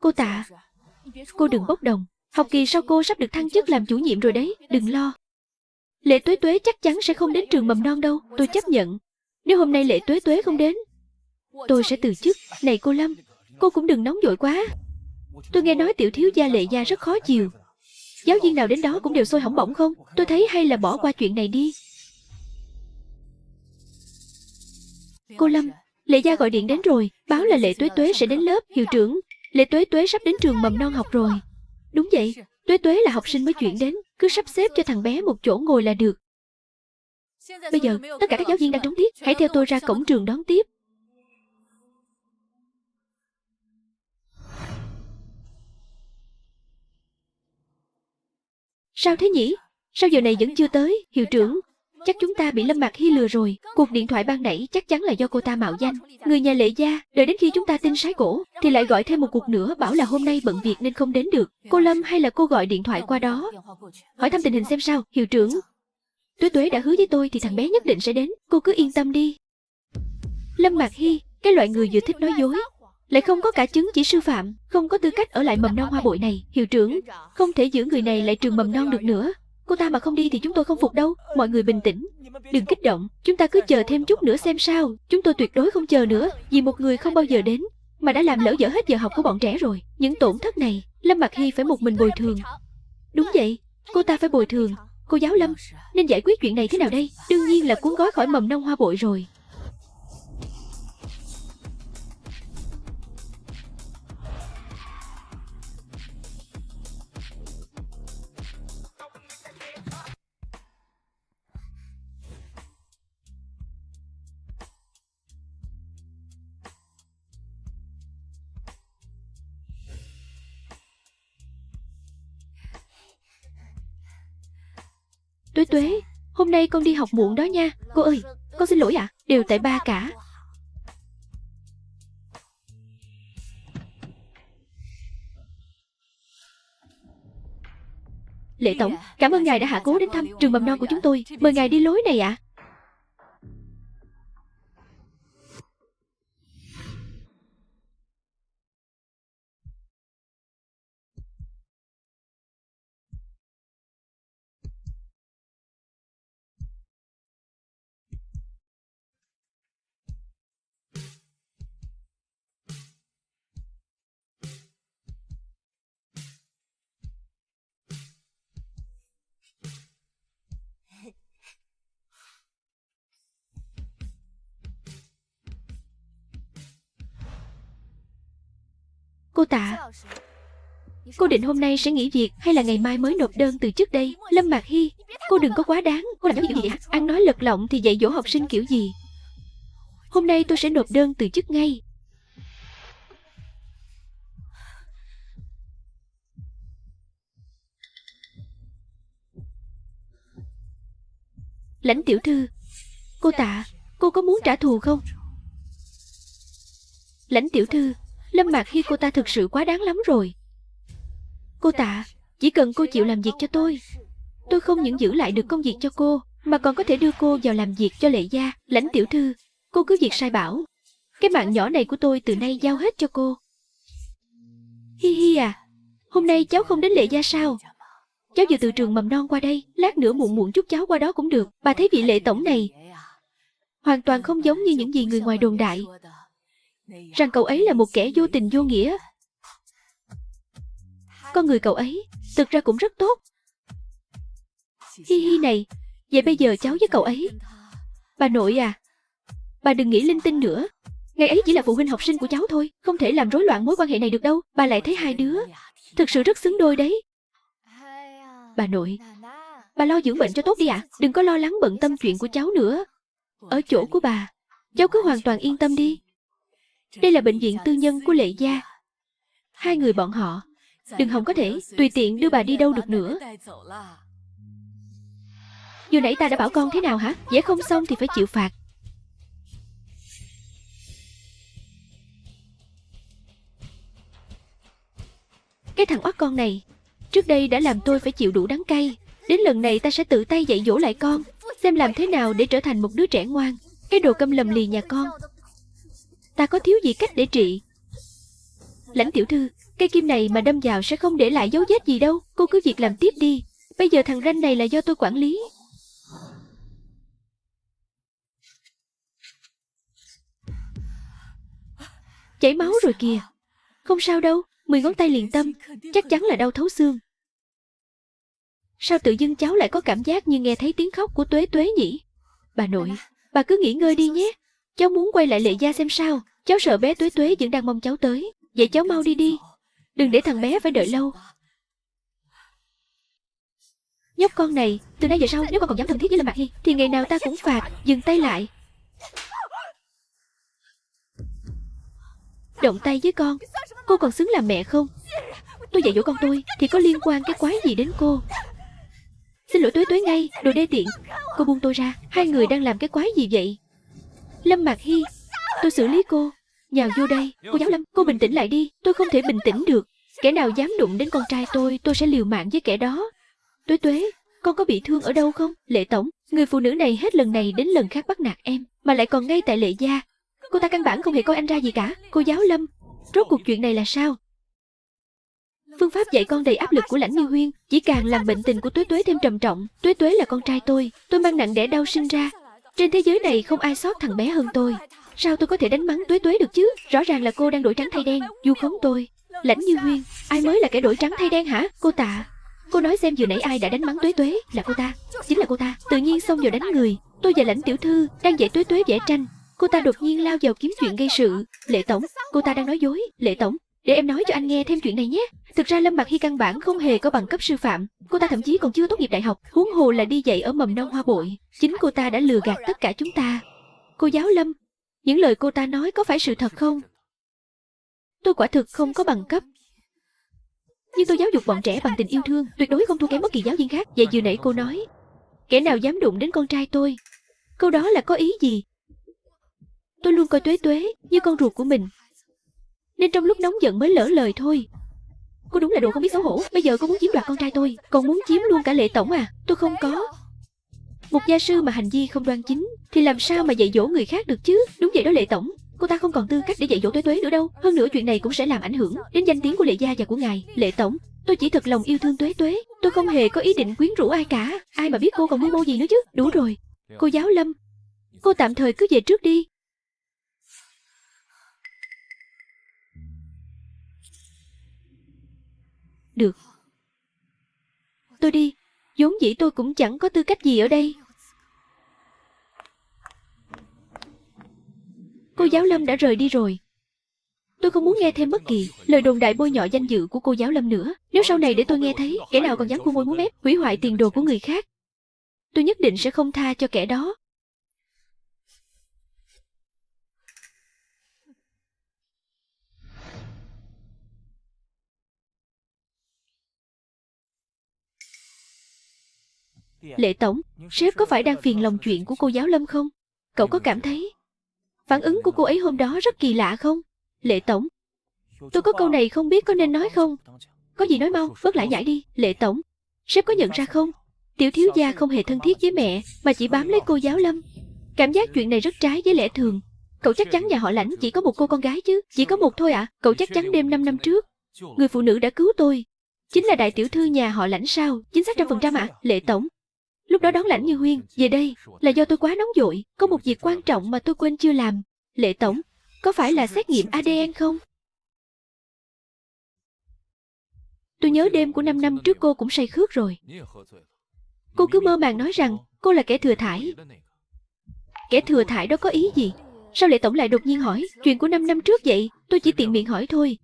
Cô Tạ, cô đừng bốc đồng. Học kỳ sau cô sắp được thăng chức làm chủ nhiệm rồi đấy. Đừng lo. Lệ Tuế Tuế chắc chắn sẽ không đến trường mầm non đâu. Tôi chấp nhận. Nếu hôm nay Lệ Tuế Tuế không đến, tôi sẽ từ chức. Này cô Lâm, cô cũng đừng nóng vội quá. Tôi nghe nói tiểu thiếu gia Lệ gia rất khó chiều. Giáo viên nào đến đó cũng đều sôi hỏng bỏng không? Tôi thấy hay là bỏ qua chuyện này đi. Cô Lâm, Lệ gia gọi điện đến rồi, báo là Lệ Tuế Tuế sẽ đến lớp. Hiệu trưởng, Lệ Tuế Tuế sắp đến trường mầm non học rồi. Đúng vậy, Tuế Tuế là học sinh mới chuyển đến, cứ sắp xếp cho thằng bé một chỗ ngồi là được. Bây giờ, tất cả các giáo viên đang trống tiết, hãy theo tôi ra cổng trường đón tiếp. Sao thế nhỉ? Sao giờ này vẫn chưa tới, hiệu trưởng? Chắc chúng ta bị Lâm Mạc Hy lừa rồi. Cuộc điện thoại ban nãy chắc chắn là do cô ta mạo danh. Người nhà Lệ gia, đợi đến khi chúng ta tin sái cổ, thì lại gọi thêm một cuộc nữa bảo là hôm nay bận việc nên không đến được. Cô Lâm hay là cô gọi điện thoại qua đó hỏi thăm tình hình xem sao, hiệu trưởng? Tuế Tuế đã hứa với tôi thì thằng bé nhất định sẽ đến, cô cứ yên tâm đi. Lâm Mạc Hy, cái loại người vừa thích nói dối, lại không có cả chứng chỉ sư phạm, không có tư cách ở lại mầm non Hoa Bội này. Hiệu trưởng, không thể giữ người này lại trường mầm non được nữa. Cô ta mà không đi thì chúng tôi không phục đâu. Mọi người bình tĩnh, đừng kích động, chúng ta cứ chờ thêm chút nữa xem sao. Chúng tôi tuyệt đối không chờ nữa, vì một người không bao giờ đến mà đã làm lỡ dở hết giờ học của bọn trẻ rồi. Những tổn thất này, Lâm Mạc Hy phải một mình bồi thường. Đúng vậy, cô ta phải bồi thường. Cô giáo Lâm, nên giải quyết chuyện này thế nào đây? Đương nhiên là cuốn gói khỏi mầm non Hoa Bội rồi. Tuế Tuế, hôm nay con đi học muộn đó nha. Cô ơi, con xin lỗi ạ, đều tại ba cả. Lệ tổng, cảm ơn ngài đã hạ cố đến thăm trường mầm non của chúng tôi. Mời ngài đi lối này ạ. Cô Tạ, cô định hôm nay sẽ nghỉ việc hay là ngày mai mới nộp đơn từ chức đây? Lâm Mạc Hy, cô đừng có quá đáng. Cô làm cái gì hả? Ăn nói lật lọng thì dạy dỗ học sinh kiểu gì? Hôm nay tôi sẽ nộp đơn từ chức ngay. Lãnh tiểu thư, cô Tạ, cô có muốn trả thù không? Lãnh tiểu thư, Lâm Mạc Hy cô ta thực sự quá đáng lắm rồi. Cô Tạ, chỉ cần cô chịu làm việc cho tôi không những giữ lại được công việc cho cô, mà còn có thể đưa cô vào làm việc cho Lệ gia. Lãnh tiểu thư, cô cứ việc sai bảo. Cái mạng nhỏ này của tôi từ nay giao hết cho cô. Hi hi à, hôm nay cháu không đến Lệ gia sao? Cháu vừa từ trường mầm non qua đây, lát nữa muộn muộn chút cháu qua đó cũng được. Bà thấy vị Lệ tổng này hoàn toàn không giống như những gì người ngoài đồn đại, rằng cậu ấy là một kẻ vô tình vô nghĩa. Con người cậu ấy thực ra cũng rất tốt. Hi hi này, vậy bây giờ cháu với cậu ấy. Bà nội à, bà đừng nghĩ linh tinh nữa. Ngày ấy chỉ là phụ huynh học sinh của cháu thôi, không thể làm rối loạn mối quan hệ này được đâu. Bà lại thấy hai đứa thực sự rất xứng đôi đấy. Bà nội, bà lo dưỡng bệnh cho tốt đi ạ. Đừng có lo lắng bận tâm chuyện của cháu nữa. Ở chỗ của bà, cháu cứ hoàn toàn yên tâm đi. Đây là bệnh viện tư nhân của Lệ gia. Hai người bọn họ đừng hòng có thể tùy tiện đưa bà đi đâu được nữa. Vừa nãy ta đã bảo con thế nào hả? Vẽ không xong thì phải chịu phạt. Cái thằng oắt con này trước đây đã làm tôi phải chịu đủ đắng cay. Đến lần này ta sẽ tự tay dạy dỗ lại con, xem làm thế nào để trở thành một đứa trẻ ngoan. Cái đồ câm lầm lì nhà con, ta có thiếu gì cách để trị. Lãnh tiểu thư, cây kim này mà đâm vào sẽ không để lại dấu vết gì đâu. Cô cứ việc làm tiếp đi. Bây giờ thằng ranh này là do tôi quản lý. Chảy máu rồi kìa. Không sao đâu, 10 ngón tay liền tâm, chắc chắn là đau thấu xương. Sao tự dưng cháu lại có cảm giác như nghe thấy tiếng khóc của Tuế Tuế nhỉ? Bà nội, bà cứ nghỉ ngơi đi nhé. Cháu muốn quay lại Lệ gia xem sao. Cháu sợ bé Tuế Tuế vẫn đang mong cháu tới. Vậy cháu mau đi đi, đừng để thằng bé phải đợi lâu. Nhóc con này, từ nay về sau nếu con còn dám thân thiết với Lâm Mạc Hy thì ngày nào ta cũng phạt. Dừng tay lại. Động tay với con, cô còn xứng làm mẹ không? Tôi dạy dỗ con tôi thì có liên quan cái quái gì đến cô? Xin lỗi Tuế Tuế ngay, đồ đê tiện. Cô buông tôi ra, hai người đang làm cái quái gì vậy? Lâm Mạc Hy, tôi xử lý cô. Nhào vô đây. Cô giáo Lâm, cô bình tĩnh lại đi. Tôi không thể bình tĩnh được. Kẻ nào dám đụng đến con trai tôi sẽ liều mạng với kẻ đó. Tuế Tuế, con có bị thương ở đâu không? Lệ tổng, người phụ nữ này hết lần này đến lần khác bắt nạt em, mà lại còn ngay tại Lệ gia. Cô ta căn bản không hề coi anh ra gì cả. Cô giáo Lâm, rốt cuộc chuyện này là sao? Phương pháp dạy con đầy áp lực của Lãnh Như Huyên chỉ càng làm bệnh tình của Tuế Tuế thêm trầm trọng. Tuế Tuế là con trai tôi mang nặng đẻ đau sinh ra. Trên thế giới này không ai sót thằng bé hơn tôi. Sao tôi có thể đánh mắng Tuế Tuế được chứ? Rõ ràng là cô đang đổi trắng thay đen, vu khống tôi. Lãnh Như Huyên, ai mới là kẻ đổi trắng thay đen hả? Cô Tạ, cô nói xem vừa nãy ai đã đánh mắng Tuế Tuế? Là cô ta, chính là cô ta. Tự nhiên xông vào đánh người. Tôi và Lãnh tiểu thư đang dạy Tuế Tuế vẽ tranh, cô ta đột nhiên lao vào kiếm chuyện gây sự. Lệ tổng, cô ta đang nói dối. Lệ tổng, để em nói cho anh nghe thêm chuyện này nhé. Thực ra Lâm Mạc Hy căn bản không hề có bằng cấp sư phạm. Cô ta thậm chí còn chưa tốt nghiệp đại học, huống hồ là đi dạy ở mầm non Hoa Bội. Chính cô ta đã lừa gạt tất cả chúng ta. Cô giáo Lâm, những lời cô ta nói có phải sự thật không? Tôi quả thực không có bằng cấp, nhưng tôi giáo dục bọn trẻ bằng tình yêu thương, tuyệt đối không thua kém bất kỳ giáo viên khác. Vậy vừa nãy cô nói, kẻ nào dám đụng đến con trai tôi, câu đó là có ý gì? Tôi luôn coi Tuế Tuế như con ruột của mình, nên trong lúc nóng giận mới lỡ lời thôi. Cô đúng là đồ không biết xấu hổ. Bây giờ cô muốn chiếm đoạt con trai tôi, còn muốn chiếm luôn cả Lệ tổng à? Tôi không có. Một gia sư mà hành vi không đoan chính thì làm sao mà dạy dỗ người khác được chứ? Đúng vậy đó Lệ tổng, cô ta không còn tư cách để dạy dỗ Tuế Tuế nữa đâu. Hơn nữa chuyện này cũng sẽ làm ảnh hưởng đến danh tiếng của Lệ gia và của ngài. Lệ tổng, tôi chỉ thật lòng yêu thương Tuế Tuế, tôi không hề có ý định quyến rũ ai cả. Ai mà biết cô còn mưu mô gì nữa chứ? Đủ rồi. Cô giáo Lâm, cô tạm thời cứ về trước đi. Được, tôi đi. Vốn dĩ tôi cũng chẳng có tư cách gì ở đây. Cô giáo Lâm đã rời đi rồi. Tôi không muốn nghe thêm bất kỳ lời đồn đại bôi nhọ danh dự của cô giáo Lâm nữa. Nếu sau này để tôi nghe thấy kẻ nào còn dám khua môi múa mép, hủy hoại tiền đồ của người khác, tôi nhất định sẽ không tha cho kẻ đó. Lệ tổng, sếp có phải đang phiền lòng chuyện của cô giáo Lâm không? Cậu có cảm thấy phản ứng của cô ấy hôm đó rất kỳ lạ không? Lệ tổng, tôi có câu này không biết có nên nói không? Có gì nói mau, bớt lại nhảy đi. Lệ tổng, sếp có nhận ra không? Tiểu thiếu gia không hề thân thiết với mẹ, mà chỉ bám lấy cô giáo Lâm. Cảm giác chuyện này rất trái với lẽ thường. Cậu chắc chắn nhà họ Lãnh chỉ có một cô con gái chứ? Chỉ có một thôi ạ? Cậu chắc chắn đêm 5 năm trước, người phụ nữ đã cứu tôi chính là đại tiểu thư nhà họ Lãnh sao? Chính xác 100% ạ? Lệ tổng, lúc đó đón Lãnh Như Huyên về đây là do tôi quá nóng vội. Có một việc quan trọng mà tôi quên chưa làm. Lệ tổng, có phải là xét nghiệm ADN không? Tôi nhớ đêm của 5 năm trước cô cũng say khướt rồi. Cô cứ mơ màng nói rằng cô là kẻ thừa thải. Kẻ thừa thải đó có ý gì? Sao Lệ tổng lại đột nhiên hỏi chuyện của 5 năm trước vậy? Tôi chỉ tiện miệng hỏi thôi.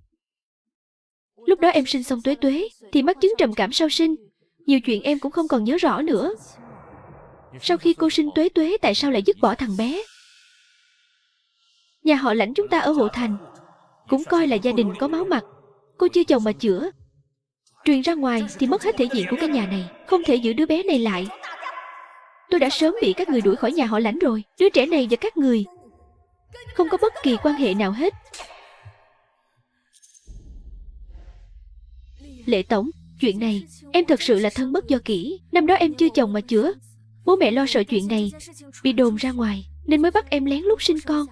Lúc đó em sinh xong Tuế Tuế thì mắc chứng trầm cảm sau sinh. Nhiều chuyện em cũng không còn nhớ rõ nữa. Sau khi cô sinh Tuế Tuế, tại sao lại dứt bỏ thằng bé? Nhà họ Lãnh chúng ta ở Hộ Thành cũng coi là gia đình có máu mặt. Cô chưa chồng mà chữa, truyền ra ngoài thì mất hết thể diện của cái nhà này. Không thể giữ đứa bé này lại. Tôi đã sớm bị các người đuổi khỏi nhà họ Lãnh rồi. Đứa trẻ này và các người không có bất kỳ quan hệ nào hết. Lệ tổng, chuyện này em thật sự là thân bất do kỹ. Năm đó em chưa chồng mà chữa, bố mẹ lo sợ chuyện này bị đồn ra ngoài nên mới bắt em lén lút sinh con.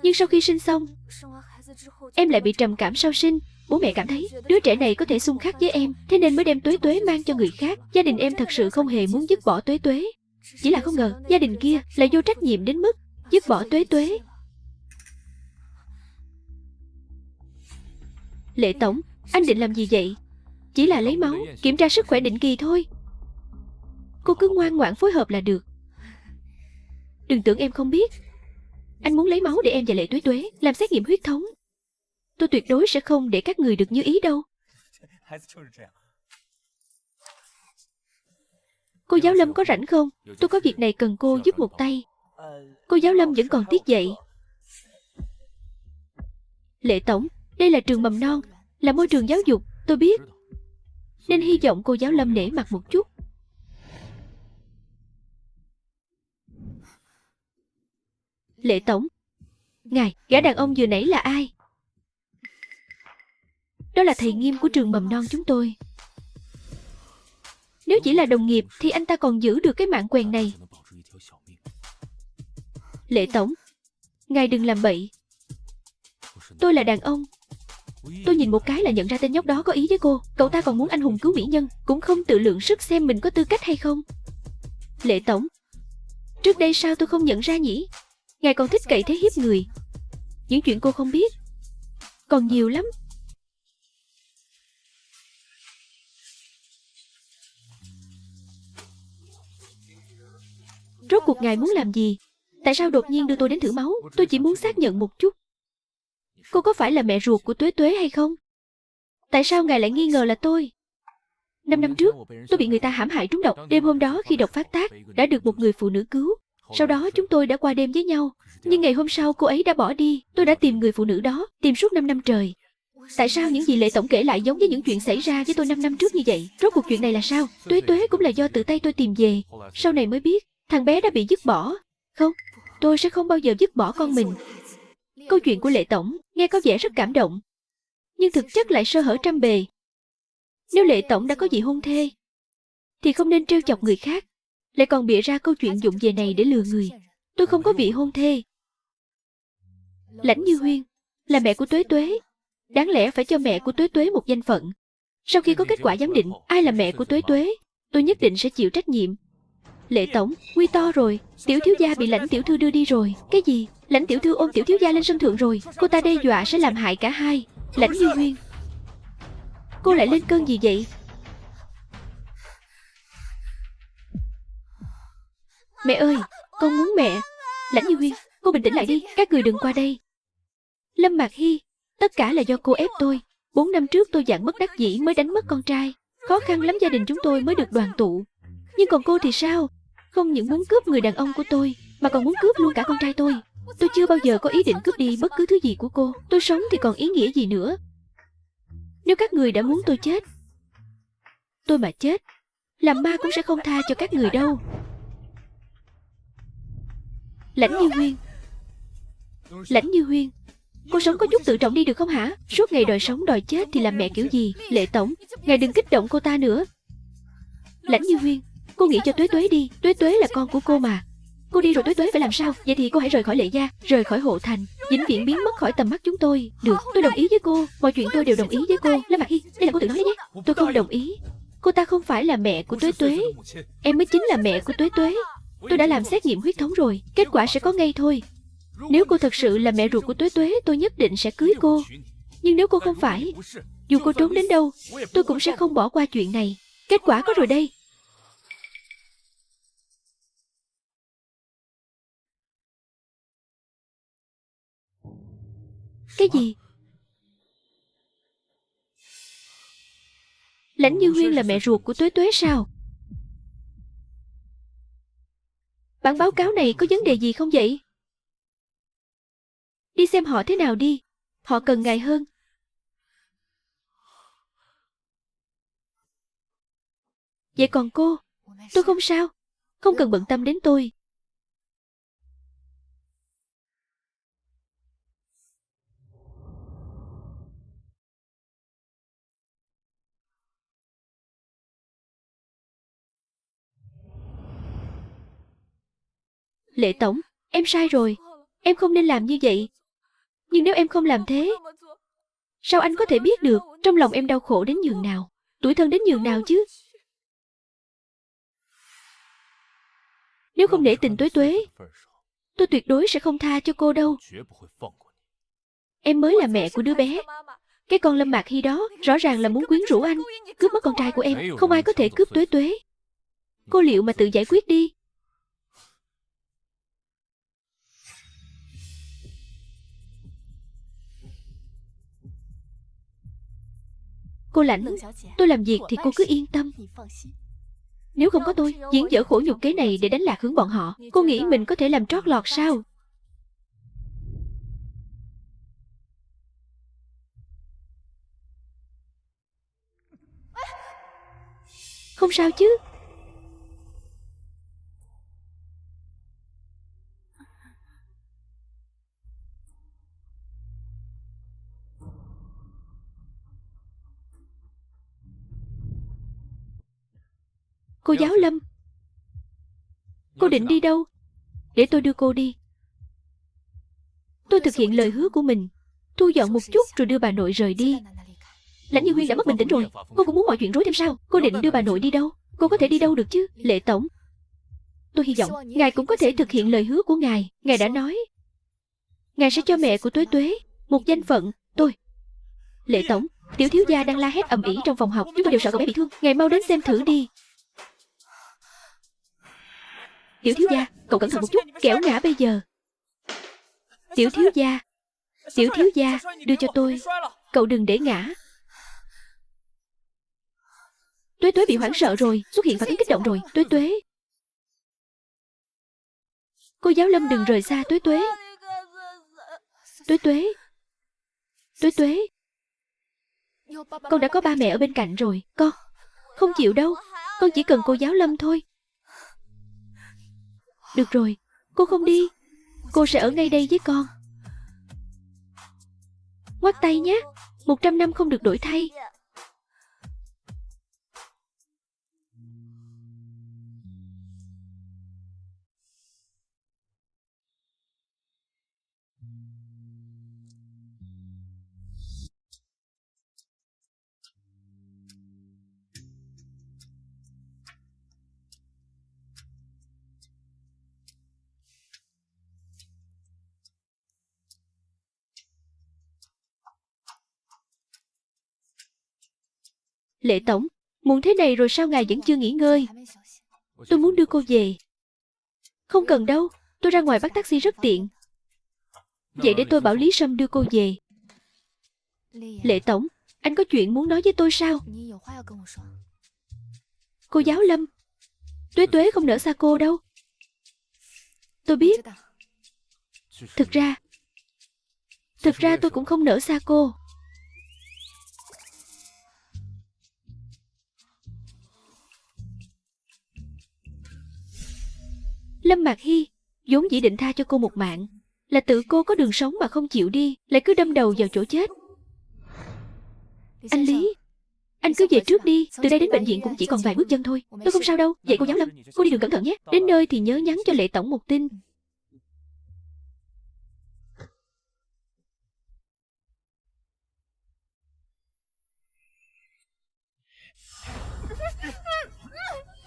Nhưng sau khi sinh xong, em lại bị trầm cảm sau sinh. Bố mẹ cảm thấy đứa trẻ này có thể xung khắc với em, thế nên mới đem Tuế Tuế mang cho người khác. Gia đình em thật sự không hề muốn dứt bỏ Tuế Tuế, chỉ là không ngờ gia đình kia lại vô trách nhiệm đến mức dứt bỏ Tuế Tuế. Lệ tổng, anh định làm gì vậy? Chỉ là lấy máu, kiểm tra sức khỏe định kỳ thôi. Cô cứ ngoan ngoãn phối hợp là được. Đừng tưởng em không biết. Anh muốn lấy máu để em và Lệ Tuế Tuế làm xét nghiệm huyết thống. tôi tuyệt đối sẽ không để các người được như ý đâu. Cô giáo Lâm có rảnh không? Tôi có việc này cần cô giúp một tay. Cô giáo Lâm vẫn còn tiết dạy. Lệ tổng, đây là trường mầm non, là môi trường giáo dục, tôi biết. Nên hy vọng cô giáo Lâm nể mặt một chút. Lệ tổng, ngài, gã đàn ông vừa nãy là ai? Đó là thầy Nghiêm của trường mầm non chúng tôi. Nếu chỉ là đồng nghiệp thì anh ta còn giữ được cái mạng quèn này. Lệ tổng, ngài đừng làm bậy. Tôi là đàn ông. Tôi nhìn một cái là nhận ra tên nhóc đó có ý với cô. Cậu ta còn muốn anh hùng cứu mỹ nhân, cũng không tự lượng sức xem mình có tư cách hay không. Lệ tổng, trước đây sao tôi không nhận ra nhỉ? Ngài còn thích cậy thế hiếp người. Những chuyện cô không biết còn nhiều lắm. Rốt cuộc ngài muốn làm gì? Tại sao đột nhiên đưa tôi đến thử máu? Tôi chỉ muốn xác nhận một chút. Cô có phải là mẹ ruột của Tuế Tuế hay không? Tại sao ngài lại nghi ngờ là tôi? 5 năm trước, tôi bị người ta hãm hại trúng độc. Đêm hôm đó khi độc phát tác, đã được một người phụ nữ cứu. Sau đó chúng tôi đã qua đêm với nhau. Nhưng ngày hôm sau cô ấy đã bỏ đi. Tôi đã tìm người phụ nữ đó, tìm suốt 5 năm trời. Tại sao những gì Lệ tổng kể lại giống với những chuyện xảy ra với tôi 5 năm trước như vậy? Rốt cuộc chuyện này là sao? Tuế Tuế cũng là do tự tay tôi tìm về. Sau này mới biết, thằng bé đã bị dứt bỏ. Không, tôi sẽ không bao giờ dứt bỏ con mình. Câu chuyện của Lệ tổng nghe có vẻ rất cảm động, nhưng thực chất lại sơ hở trăm bề. Nếu Lệ tổng đã có vị hôn thê, thì không nên trêu chọc người khác, lại còn bịa ra câu chuyện vụng về này để lừa người. Tôi không có vị hôn thê. Lãnh Như Huyên là mẹ của Tuế Tuế, đáng lẽ phải cho mẹ của Tuế Tuế một danh phận. Sau khi có kết quả giám định ai là mẹ của Tuế Tuế, tôi nhất định sẽ chịu trách nhiệm. Lệ tổng, nguy to rồi, tiểu thiếu gia bị Lãnh tiểu thư đưa đi rồi. Cái gì? Lãnh tiểu thư ôm tiểu thiếu gia lên sân thượng rồi. Cô ta đe dọa sẽ làm hại cả hai. Lãnh Như Huyên, cô lại lên cơn gì vậy? Mẹ ơi, con muốn mẹ. Lãnh Như Huyên, cô bình tĩnh lại đi, các người đừng qua đây. Lâm Mạc Hy, tất cả là do cô ép tôi. 4 năm trước tôi dạn bất đắc dĩ mới đánh mất con trai. Khó khăn lắm gia đình chúng tôi mới được đoàn tụ. Nhưng còn cô thì sao? Không những muốn cướp người đàn ông của tôi, mà còn muốn cướp luôn cả con trai tôi. Tôi chưa bao giờ có ý định cướp đi bất cứ thứ gì của cô. Tôi sống thì còn ý nghĩa gì nữa? Nếu các người đã muốn tôi chết, tôi mà chết, làm ma cũng sẽ không tha cho các người đâu. Lãnh Như Huyên, Lãnh Như Huyên, cô sống có chút tự trọng đi được không hả? Suốt ngày đòi sống đòi chết thì làm mẹ kiểu gì? Lệ tổng, ngài đừng kích động cô ta nữa. Lãnh Như Huyên, cô nghĩ cho Tuế Tuế đi. Tuế Tuế là con của cô mà. Cô đi rồi Tuế Tuế phải làm sao? Vậy thì cô hãy rời khỏi Lệ gia, rời khỏi hộ thành, vĩnh viễn biến mất khỏi tầm mắt chúng tôi. Được, tôi đồng ý với cô. Mọi chuyện tôi đều đồng ý với cô. Lâm Mạc Hy, đây là cô tự nói đấy nhé. Tôi không đồng ý. Cô ta không phải là mẹ của Tuế Tuế. Em mới chính là mẹ của Tuế Tuế. Tôi đã làm xét nghiệm huyết thống rồi, kết quả sẽ có ngay thôi. Nếu cô thật sự là mẹ ruột của Tuế Tuế, tôi nhất định sẽ cưới cô. Nhưng nếu cô không phải, dù cô trốn đến đâu, tôi cũng sẽ không bỏ qua chuyện này. Kết quả có rồi đây. Cái gì? Lãnh Như Huyên là mẹ ruột của Tuế Tuế sao? Bản báo cáo này có vấn đề gì không vậy? Đi xem họ thế nào đi. Họ cần ngài hơn. Vậy còn cô? Tôi không sao. Không cần bận tâm đến tôi. Lệ tổng, em sai rồi. Em không nên làm như vậy. Nhưng nếu em không làm thế, sao anh có thể biết được trong lòng em đau khổ đến nhường nào, tủi thân đến nhường nào chứ? Nếu không nể tình Tuế Tuế, tôi tuyệt đối sẽ không tha cho cô đâu. Em mới là mẹ của đứa bé. Cái con Lâm Mạc Hy đó rõ ràng là muốn quyến rũ anh, cướp mất con trai của em. Không ai có thể cướp Tuế Tuế. Cô liệu mà tự giải quyết đi. Cô Lãnh, tôi làm việc thì cô cứ yên tâm. Nếu không có tôi diễn dở khổ nhục kế này để đánh lạc hướng bọn họ, cô nghĩ mình có thể làm trót lọt sao? Không sao chứ? Cô giáo Lâm, cô định đi đâu? Để tôi đưa cô đi. Tôi thực hiện lời hứa của mình, thu dọn một chút rồi đưa bà nội rời đi. Lãnh Như Huyên đã mất bình tĩnh rồi, cô cũng muốn mọi chuyện rối thêm sao? Cô định đưa bà nội đi đâu? Cô có thể đi đâu được chứ, Lệ Tổng? Tôi hy vọng ngài cũng có thể thực hiện lời hứa của ngài. Ngài đã nói ngài sẽ cho mẹ của Tuế Tuế một danh phận. Tôi, Lệ Tổng, tiểu thiếu gia đang la hét ầm ĩ trong phòng học, chúng tôi đều sợ cậu bé bị thương. Ngài mau đến xem thử đi. Tiểu thiếu gia, cậu cẩn thận một chút, kẻo ngã bây giờ. Tiểu thiếu gia, đưa cho tôi. Cậu đừng để ngã. Tuế Tuế bị hoảng sợ rồi, xuất hiện phản ứng kích động rồi. Tuế Tuế, cô giáo Lâm đừng rời xa Tuế Tuế. Tuế Tuế, Tuế Tuế, con đã có ba mẹ ở bên cạnh rồi. Con không chịu đâu, con chỉ cần cô giáo Lâm thôi. Được rồi, cô không đi, cô sẽ ở ngay đây với con. Ngoắt tay nhé, 100 năm không được đổi thay. Lệ Tổng, muộn thế này rồi sao ngài vẫn chưa nghỉ ngơi? Tôi muốn đưa cô về. Không cần đâu, tôi ra ngoài bắt taxi rất tiện. Vậy để tôi bảo Lý Sâm đưa cô về. Lệ Tổng, anh có chuyện muốn nói với tôi sao? Cô giáo Lâm, Tuế Tuế không nỡ xa cô đâu. Tôi biết. Thực ra tôi cũng không nỡ xa cô. Lâm Mạc Hy vốn dĩ định tha cho cô một mạng, là tự cô có đường sống mà không chịu đi, lại cứ đâm đầu vào chỗ chết. Anh Lý, anh cứ về trước đi, từ đây đến bệnh viện cũng chỉ còn vài bước chân thôi. Tôi không sao đâu. Vậy cô giáo Lâm, cô đi đường cẩn thận nhé. Đến nơi thì nhớ nhắn cho Lệ Tổng một tin.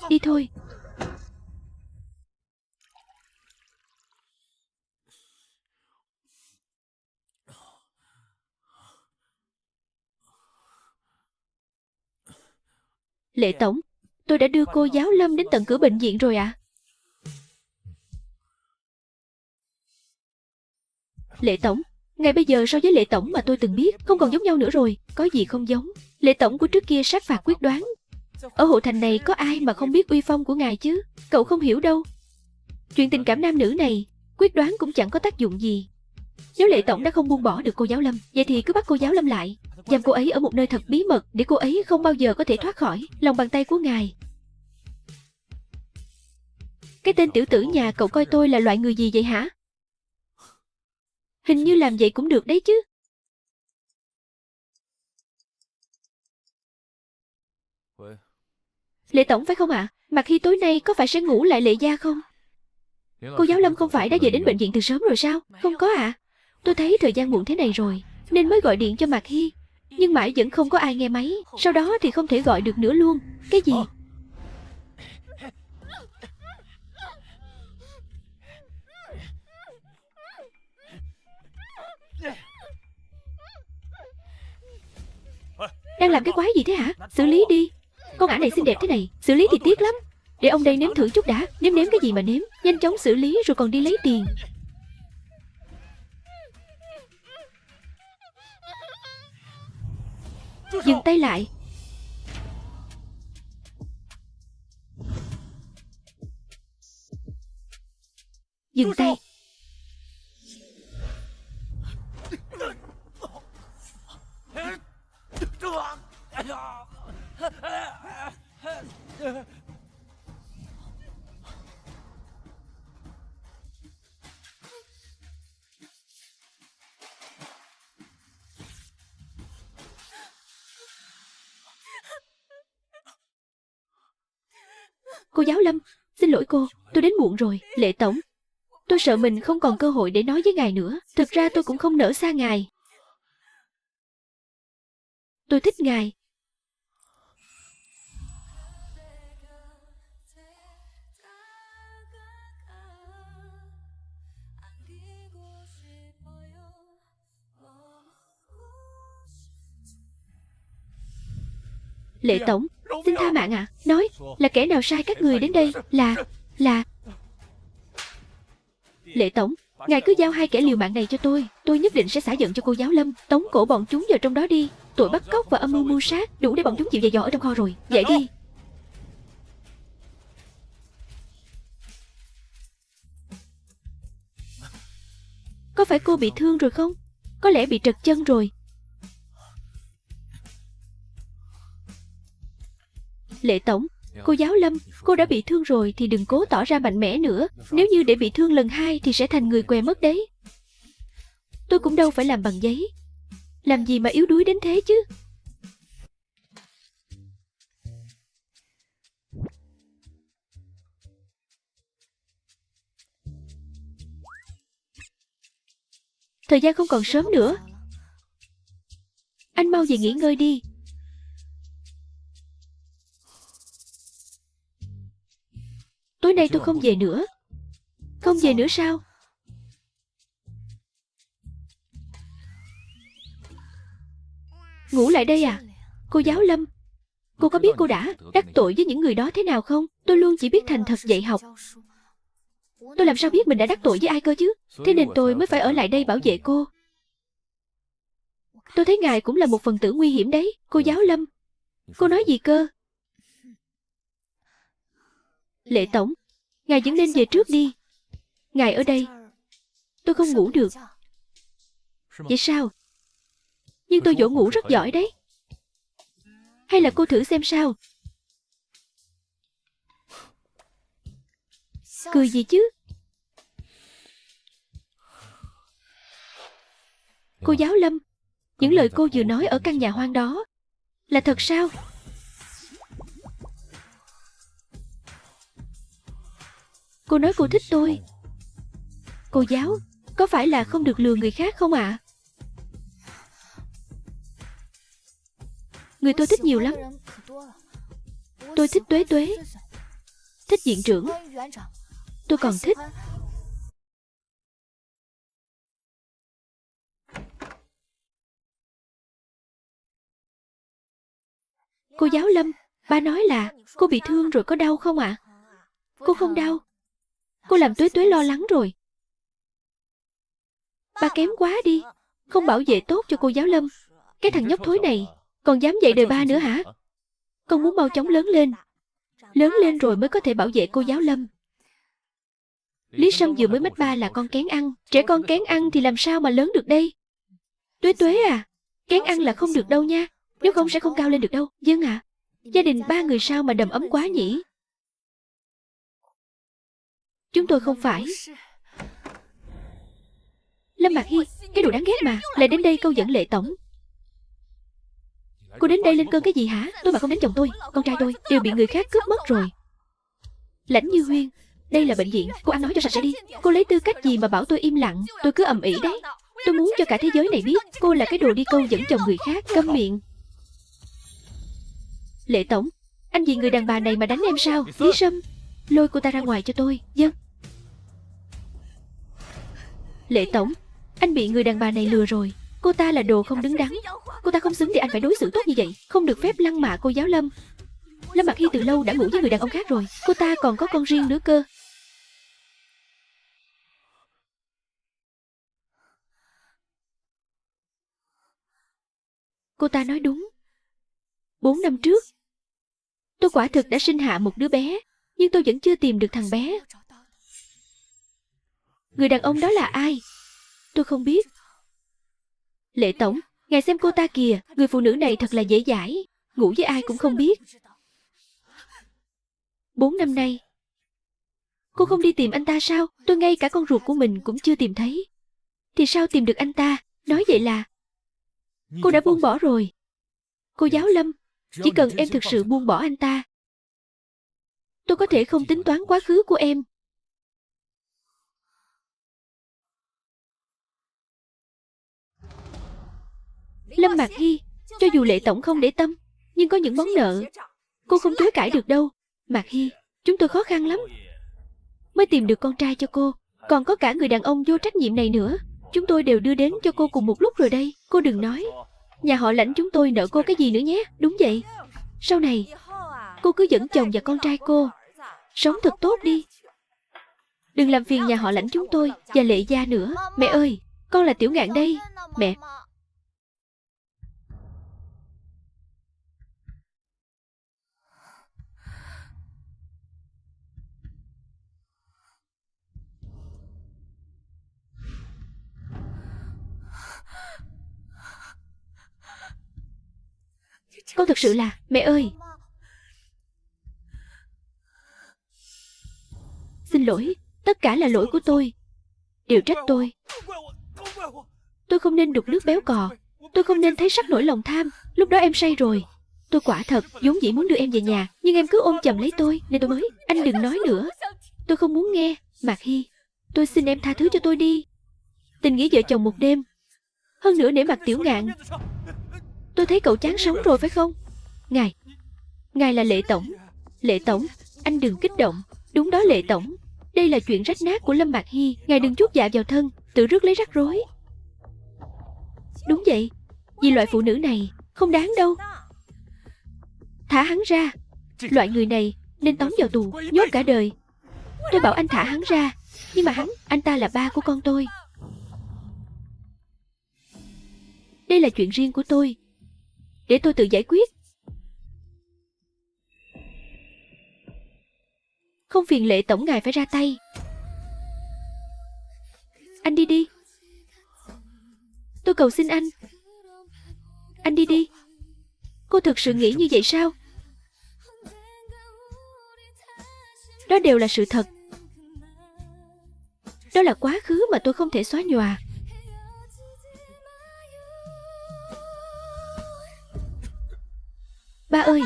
Đi thôi. Lệ Tổng, tôi đã đưa cô giáo Lâm đến tận cửa bệnh viện rồi ạ. Lệ Tổng, ngay bây giờ so với Lệ Tổng mà tôi từng biết, không còn giống nhau nữa rồi. Có gì không giống? Lệ Tổng của trước kia sát phạt quyết đoán. Ở hộ thành này có ai mà không biết uy phong của ngài chứ? Cậu không hiểu đâu. Chuyện tình cảm nam nữ này, quyết đoán cũng chẳng có tác dụng gì. Nếu Lệ Tổng đã không buông bỏ được cô giáo Lâm, vậy thì cứ bắt cô giáo Lâm lại, giam cô ấy ở một nơi thật bí mật, để cô ấy không bao giờ có thể thoát khỏi lòng bàn tay của ngài. Cái tên tiểu tử nhà cậu coi tôi là loại người gì vậy hả? Hình như làm vậy cũng được đấy chứ. Lệ Tổng phải không ạ? Mạc Hy tối nay có phải sẽ ngủ lại Lệ gia không? Cô giáo Lâm không phải đã về đến bệnh viện từ sớm rồi sao? Không có ạ. Tôi thấy thời gian muộn thế này rồi, nên mới gọi điện cho Mạc Hy. Nhưng mãi vẫn không có ai nghe máy. Sau đó thì không thể gọi được nữa luôn. Cái gì? Đang làm cái quái gì thế hả? Xử lý đi. Con ả này xinh đẹp thế này, xử lý thì tiếc lắm. Để ông đây nếm thử chút đã. Nếm cái gì mà nếm? Nhanh chóng xử lý rồi còn đi lấy tiền. Dừng tay lại. Dừng tay. Cô giáo Lâm, xin lỗi cô, tôi đến muộn rồi. Lệ tổng, tôi sợ mình không còn cơ hội để nói với ngài nữa. Thực ra tôi cũng không nỡ xa ngài. Tôi thích ngài. Lệ tổng, xin tha mạng ạ. Nói là kẻ nào sai các người đến đây? Là Lệ tổng, ngài cứ giao hai kẻ liều mạng này cho tôi nhất định sẽ xả giận cho cô giáo Lâm, tống cổ bọn chúng vào trong đó đi. Tội bắt cóc và âm mưu mưu sát đủ để bọn chúng chịu dày dò ở trong kho rồi. Dậy đi. Có phải cô bị thương rồi không? Có lẽ bị trật chân rồi. Lệ tổng, cô giáo Lâm, cô đã bị thương rồi thì đừng cố tỏ ra mạnh mẽ nữa. Nếu như để bị thương lần hai thì sẽ thành người què mất đấy. Tôi cũng đâu phải làm bằng giấy. Làm gì mà yếu đuối đến thế chứ. Thời gian không còn sớm nữa. Anh mau về nghỉ ngơi đi. Tối nay tôi không về nữa. Không về nữa sao? Ngủ lại đây à? Cô giáo Lâm, cô có biết cô đã đắc tội với những người đó thế nào không? Tôi luôn chỉ biết thành thật dạy học. Tôi làm sao biết mình đã đắc tội với ai cơ chứ? Thế nên tôi mới phải ở lại đây bảo vệ cô. Tôi thấy ngài cũng là một phần tử nguy hiểm đấy. Cô giáo Lâm, cô nói gì cơ? Lệ tổng, ngài vẫn nên về trước đi. Ngài ở đây tôi không ngủ được. Vậy sao? Nhưng tôi dỗ ngủ rất giỏi đấy. Hay là cô thử xem sao? Cười gì chứ? Cô giáo Lâm, những lời cô vừa nói ở căn nhà hoang đó là thật sao? Cô nói cô thích tôi. Cô giáo, có phải là không được lừa người khác không ạ? Người tôi thích nhiều lắm. Tôi thích Tuế Tuế, thích viện trưởng. Tôi còn thích cô giáo Lâm. Ba nói là cô bị thương rồi, có đau không ạ? Cô không đau. Cô làm Tuế Tuế lo lắng rồi. Ba kém quá đi, không bảo vệ tốt cho cô giáo Lâm. Cái thằng nhóc thối này còn dám dạy đời ba nữa hả? Con muốn mau chóng lớn lên. Lớn lên rồi mới có thể bảo vệ cô giáo Lâm. Lý Sâm vừa mới mách ba là con kén ăn. Trẻ con kén ăn thì làm sao mà lớn được đây? Tuế Tuế à, kén ăn là không được đâu nha. Nếu không sẽ không cao lên được đâu. Vâng ạ. Gia đình ba người sao mà đầm ấm quá nhỉ? Chúng tôi không phải. Lâm Mạc Hy, cái đồ đáng ghét mà, lại đến đây câu dẫn Lệ tổng. Cô đến đây lên cơn cái gì hả? Tôi mà không đánh chồng tôi, con trai tôi đều bị người khác cướp mất rồi. Lãnh Như Huyên, đây là bệnh viện, cô ăn nói cho sạch sẽ đi. Cô lấy tư cách gì mà bảo tôi im lặng? Tôi cứ ầm ĩ đấy. Tôi muốn cho cả thế giới này biết cô là cái đồ đi câu dẫn chồng người khác. Câm miệng. Lệ tổng, anh vì người đàn bà này mà đánh em sao? Lý Sâm, lôi cô ta ra ngoài cho tôi. Vâng. Lệ tổng, anh bị người đàn bà này lừa rồi. Cô ta là đồ không đứng đắn. Cô ta không xứng để anh phải đối xử tốt như vậy. Không được phép lăng mạ cô giáo Lâm. Lâm Mạc Hy từ lâu đã ngủ với người đàn ông khác rồi. Cô ta còn có con riêng nữa cơ. Cô ta nói đúng. 4 năm trước, tôi quả thực đã sinh hạ một đứa bé, nhưng tôi vẫn chưa tìm được thằng bé. Người đàn ông đó là ai? Tôi không biết. Lệ tổng, ngài xem cô ta kìa, người phụ nữ này thật là dễ dãi, ngủ với ai cũng không biết. 4 năm nay, cô không đi tìm anh ta sao? Tôi ngay cả con ruột của mình cũng chưa tìm thấy. Thì sao tìm được anh ta? Nói vậy là cô đã buông bỏ rồi. Cô giáo Lâm, chỉ cần em thực sự buông bỏ anh ta, tôi có thể không tính toán quá khứ của em. Lâm Mạc Hy, cho dù Lệ tổng không để tâm, nhưng có những món nợ cô không chối cãi được đâu. Mạc Hy, chúng tôi khó khăn lắm mới tìm được con trai cho cô, còn có cả người đàn ông vô trách nhiệm này nữa. Chúng tôi đều đưa đến cho cô cùng một lúc rồi đây. Cô đừng nói nhà họ Lãnh chúng tôi nợ cô cái gì nữa nhé. Đúng vậy, sau này cô cứ dẫn chồng và con trai cô sống thật tốt đi, đừng làm phiền nhà họ Lãnh chúng tôi và Lệ gia nữa. Mẹ ơi, con là Tiểu Ngạn đây. Mẹ. Con thực sự là... Mẹ ơi, xin lỗi, tất cả là lỗi của tôi, đều trách tôi. Tôi không nên đục nước béo cò, tôi không nên thấy sắc nổi lòng tham. Lúc đó em say rồi. Tôi quả thật vốn dĩ muốn đưa em về nhà, nhưng em cứ ôm chầm lấy tôi nên tôi mới... Anh đừng nói nữa, tôi không muốn nghe. Mạc Hy, tôi xin em tha thứ cho tôi đi. Tình nghĩa vợ chồng một đêm, hơn nữa nể mặt Tiểu Ngạn. Tôi thấy cậu chán sống rồi phải không? Ngài là Lệ tổng. Lệ tổng, anh đừng kích động. Đúng đó Lệ tổng, đây là chuyện rách nát của Lâm Mạc Hy. Ngài đừng chuốt dạ vào thân, tự rước lấy rắc rối. Đúng vậy, vì loại phụ nữ này không đáng đâu. Thả hắn ra. Loại người này nên tống vào tù, nhốt cả đời. Tôi bảo anh thả hắn ra, nhưng mà anh ta là ba của con tôi. Đây là chuyện riêng của tôi, để tôi tự giải quyết. Không phiền Lệ tổng ngài phải ra tay. Anh đi đi. Tôi cầu xin anh. Anh đi đi. Cô thực sự nghĩ như vậy sao? Đó đều là sự thật. Đó là quá khứ mà tôi không thể xóa nhòa. Ba ơi,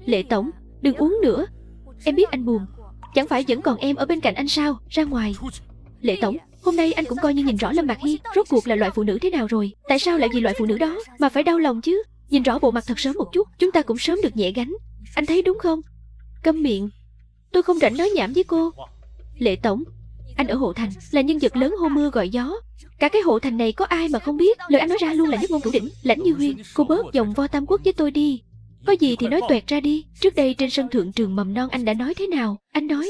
Lệ tổng, đừng uống nữa. Em biết anh buồn, chẳng phải vẫn còn em ở bên cạnh anh sao? Ra ngoài. Lệ tổng, hôm nay anh cũng coi như nhìn rõ Lâm Mạc Hy rốt cuộc là loại phụ nữ thế nào rồi. Tại sao lại vì loại phụ nữ đó mà phải đau lòng chứ? Nhìn rõ bộ mặt thật sớm một chút, chúng ta cũng sớm được nhẹ gánh. Anh thấy đúng không? Câm miệng, tôi không rảnh nói nhảm với cô. Lệ tổng, anh ở Hộ Thành là nhân vật lớn hô mưa gọi gió. Cả cái Hộ Thành này có ai mà không biết. Lời anh nói ra luôn là nhất ngôn cửu đỉnh. Lãnh Như Huyên, cô bớt dòng vo tam quốc với tôi đi. Có gì thì nói toẹt ra đi. Trước đây trên sân thượng trường mầm non anh đã nói thế nào? Anh nói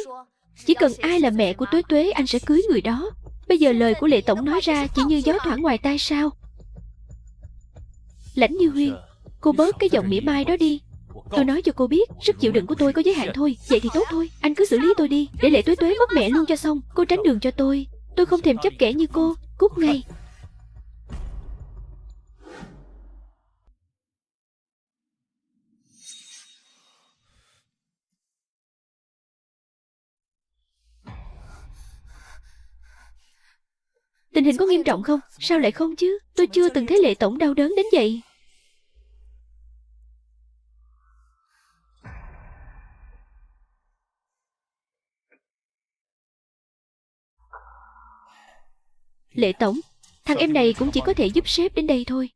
chỉ cần ai là mẹ của Tuế Tuế anh sẽ cưới người đó. Bây giờ lời của Lệ tổng nói ra chỉ như gió thoảng ngoài tai sao? Lãnh Như Huyên, cô bớt cái giọng mỉa mai đó đi. Tôi nói cho cô biết, sức chịu đựng của tôi có giới hạn thôi. Vậy thì tốt thôi, anh cứ xử lý tôi đi, để Lệ Tuế Tuế mất mẹ luôn cho xong. Cô tránh đường cho tôi không thèm chấp kẻ như cô. Cút ngay. Tình hình có nghiêm trọng không? Sao lại không chứ? Tôi chưa từng thấy Lệ tổng đau đớn đến vậy. Lệ tổng, thằng em này cũng chỉ có thể giúp sếp đến đây thôi.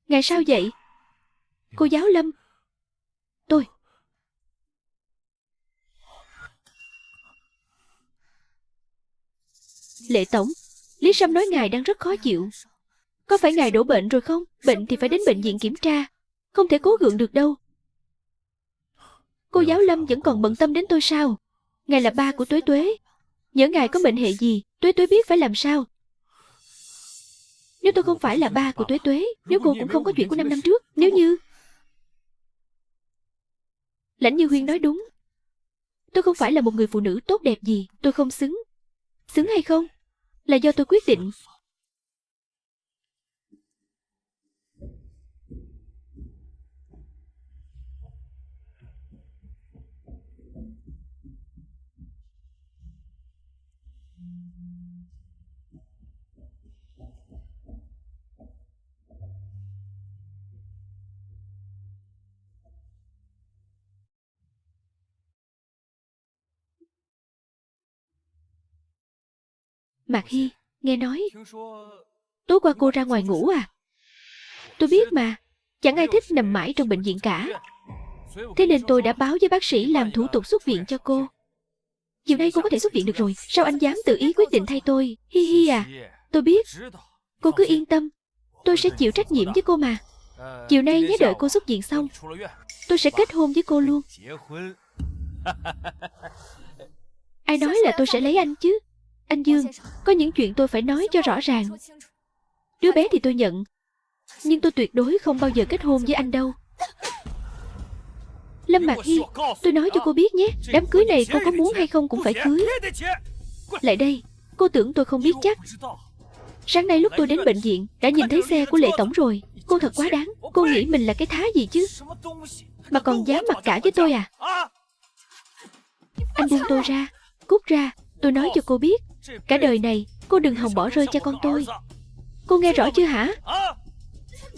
Ngài sao vậy? Cô giáo Lâm. Tôi. Lệ tổng, Lý Sâm nói ngài đang rất khó chịu. Có phải ngài đổ bệnh rồi không? Bệnh thì phải đến bệnh viện kiểm tra, không thể cố gượng được đâu. Cô giáo Lâm vẫn còn bận tâm đến tôi sao? Ngài là ba của Tuế Tuế, nhỡ ngài có mệnh hệ gì, Tuế Tuế biết phải làm sao. Nếu tôi không phải là ba của Tuế Tuế, nếu cô cũng không có chuyện của 5 năm trước, nếu như Lãnh Như Huyên nói đúng. Tôi không phải là một người phụ nữ tốt đẹp gì. Tôi không xứng. Xứng hay không là do tôi quyết định. Mạc Hy, nghe nói tối qua cô ra ngoài ngủ à? Tôi biết mà, chẳng ai thích nằm mãi trong bệnh viện cả. Thế nên tôi đã báo với bác sĩ làm thủ tục xuất viện cho cô. Chiều nay cô có thể xuất viện được rồi. Sao anh dám tự ý quyết định thay tôi? Hi hi à. Tôi biết. Cô cứ yên tâm. Tôi sẽ chịu trách nhiệm với cô mà. Chiều nay nhớ đợi cô xuất viện xong, tôi sẽ kết hôn với cô luôn. Ai nói là tôi sẽ lấy anh chứ? Anh Dương, có những chuyện tôi phải nói cho rõ ràng. Đứa bé thì tôi nhận, nhưng tôi tuyệt đối không bao giờ kết hôn với anh đâu. Lâm Mạc Hy, tôi nói cho cô biết nhé, đám cưới này cô có muốn hay không cũng phải cưới. Lại đây, cô tưởng tôi không biết chắc. Sáng nay lúc tôi đến bệnh viện đã nhìn thấy xe của Lệ Tổng rồi. Cô thật quá đáng. Cô nghĩ mình là cái thá gì chứ, mà còn dám mặc cả với tôi à? Anh buông tôi ra. Cút ra. Tôi nói cho cô biết, cả đời này cô đừng hòng bỏ rơi cha con tôi. Cô nghe rõ chưa hả?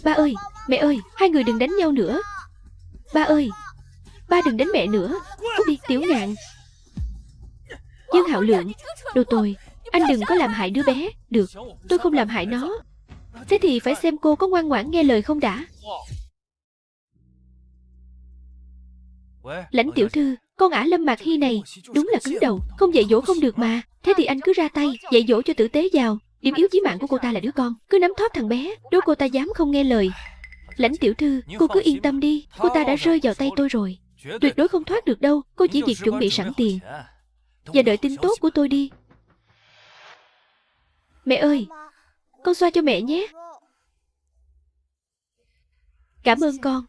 Ba ơi, mẹ ơi, hai người đừng đánh nhau nữa. Ba ơi, ba đừng đánh mẹ nữa. Cút đi, Tiểu Ngạn. Dương Hạo Lượng, đồ tồi. Anh đừng có làm hại đứa bé. Được, tôi không làm hại nó. Thế thì phải xem cô có ngoan ngoãn nghe lời không đã. Lãnh tiểu thư, con ả Lâm Mạc Hy này đúng là cứng đầu, không dạy dỗ không được mà. Thế thì anh cứ ra tay dạy dỗ cho tử tế vào. Điểm yếu chí mạng của cô ta là đứa con, cứ nắm thóp thằng bé. Nếu cô ta dám không nghe lời, Lãnh tiểu thư, cô cứ yên tâm đi. Cô ta đã rơi vào tay tôi rồi, tuyệt đối không thoát được đâu. Cô chỉ việc chuẩn bị sẵn tiền và đợi tin tốt của tôi đi. Mẹ ơi, con xoa cho mẹ nhé. Cảm ơn con.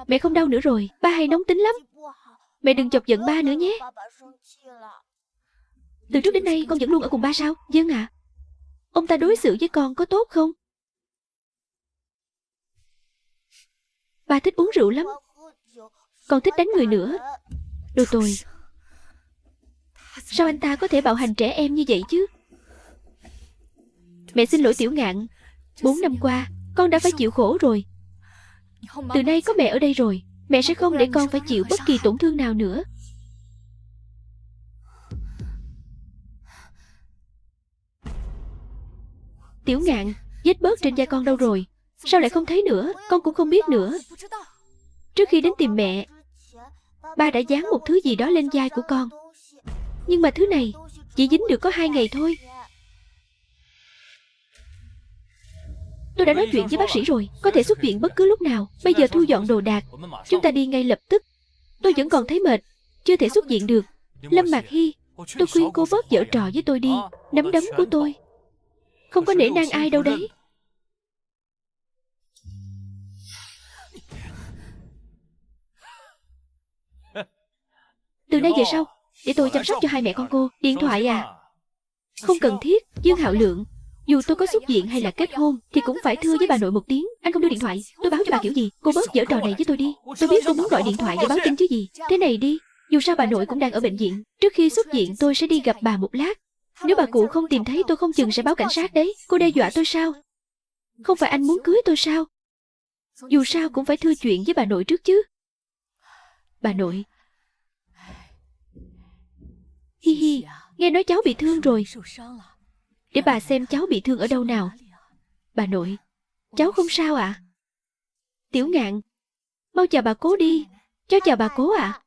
Mẹ không đau nữa rồi. Ba hay nóng tính lắm. Mẹ đừng chọc giận ba nữa nhé. Từ trước đến nay con vẫn luôn ở cùng ba sao? Vâng ạ. Ông ta đối xử với con có tốt không? Ba thích uống rượu lắm, còn thích đánh người nữa. Đồ tồi. Sao anh ta có thể bạo hành trẻ em như vậy chứ? Mẹ xin lỗi Tiểu Ngạn. 4 năm qua con đã phải chịu khổ rồi. Từ nay có mẹ ở đây rồi, mẹ sẽ không để con phải chịu bất kỳ tổn thương nào nữa. Tiểu Ngạn, vết bớt trên da con đâu rồi? Sao lại không thấy nữa? Con cũng không biết nữa. Trước khi đến tìm mẹ, ba đã dán một thứ gì đó lên vai của con. Nhưng mà thứ này chỉ dính được có 2 ngày thôi. Tôi đã nói chuyện với bác sĩ rồi, có thể xuất viện bất cứ lúc nào. Bây giờ thu dọn đồ đạc, chúng ta đi ngay lập tức. Tôi vẫn còn thấy mệt, chưa thể xuất viện được. Lâm Mạc Hy, tôi khuyên cô bớt giở trò với tôi đi. Nắm đấm của tôi không có nể nang ai đâu đấy. Từ nay về sau, để tôi chăm sóc cho hai mẹ con cô. Điện thoại à? Không cần thiết. Dương Hạo Lượng, dù tôi có xuất viện hay là kết hôn thì cũng phải thưa với bà nội một tiếng. Anh không đưa điện thoại, tôi báo cho bà kiểu gì? Cô bớt giở trò này với tôi đi. Tôi biết cô muốn gọi điện thoại để báo tin chứ gì. Thế này đi, dù sao bà nội cũng đang ở bệnh viện. Trước khi xuất viện tôi sẽ đi gặp bà một lát. Nếu bà cụ không tìm thấy tôi không chừng sẽ báo cảnh sát đấy. Cô đe dọa tôi sao? Không phải anh muốn cưới tôi sao? Dù sao cũng phải thưa chuyện với bà nội trước chứ. Bà nội. Hi hi, nghe nói cháu bị thương rồi. Để bà xem cháu bị thương ở đâu nào. Bà nội, cháu không sao ạ? Tiểu Ngạn, mau chào bà cố đi. Cháu chào bà cố ạ.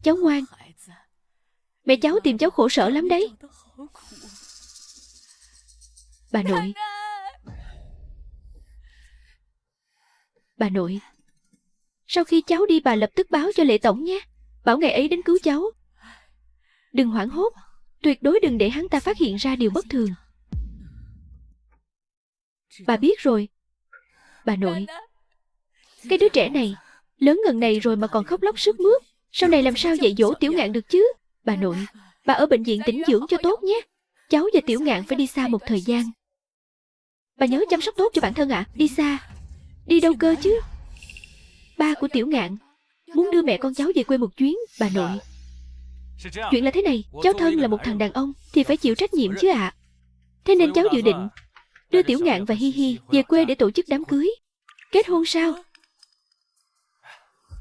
Cháu ngoan. Mẹ cháu tìm cháu khổ sở lắm đấy. Bà nội. Bà nội, sau khi cháu đi bà lập tức báo cho Lệ Tổng nhé. Bảo ngày ấy đến cứu cháu. Đừng hoảng hốt, tuyệt đối đừng để hắn ta phát hiện ra điều bất thường. Bà biết rồi. Bà nội, Cái đứa trẻ này lớn gần này rồi mà còn khóc lóc sướt mướt, sau này làm sao dạy dỗ Tiểu Ngạn được chứ? Bà nội, bà ở bệnh viện tĩnh dưỡng cho tốt nhé. Cháu và Tiểu Ngạn phải đi xa một thời gian. Bà nhớ chăm sóc tốt cho bản thân ạ. Đi xa? Đi đâu cơ chứ? Ba của Tiểu Ngạn muốn đưa mẹ con cháu về quê một chuyến, bà nội. Chuyện là thế này, cháu thân là một thằng đàn ông thì phải chịu trách nhiệm chứ ạ. Thế nên cháu dự định đưa Tiểu Ngạn và Hi Hi về quê để tổ chức đám cưới. Kết hôn sao?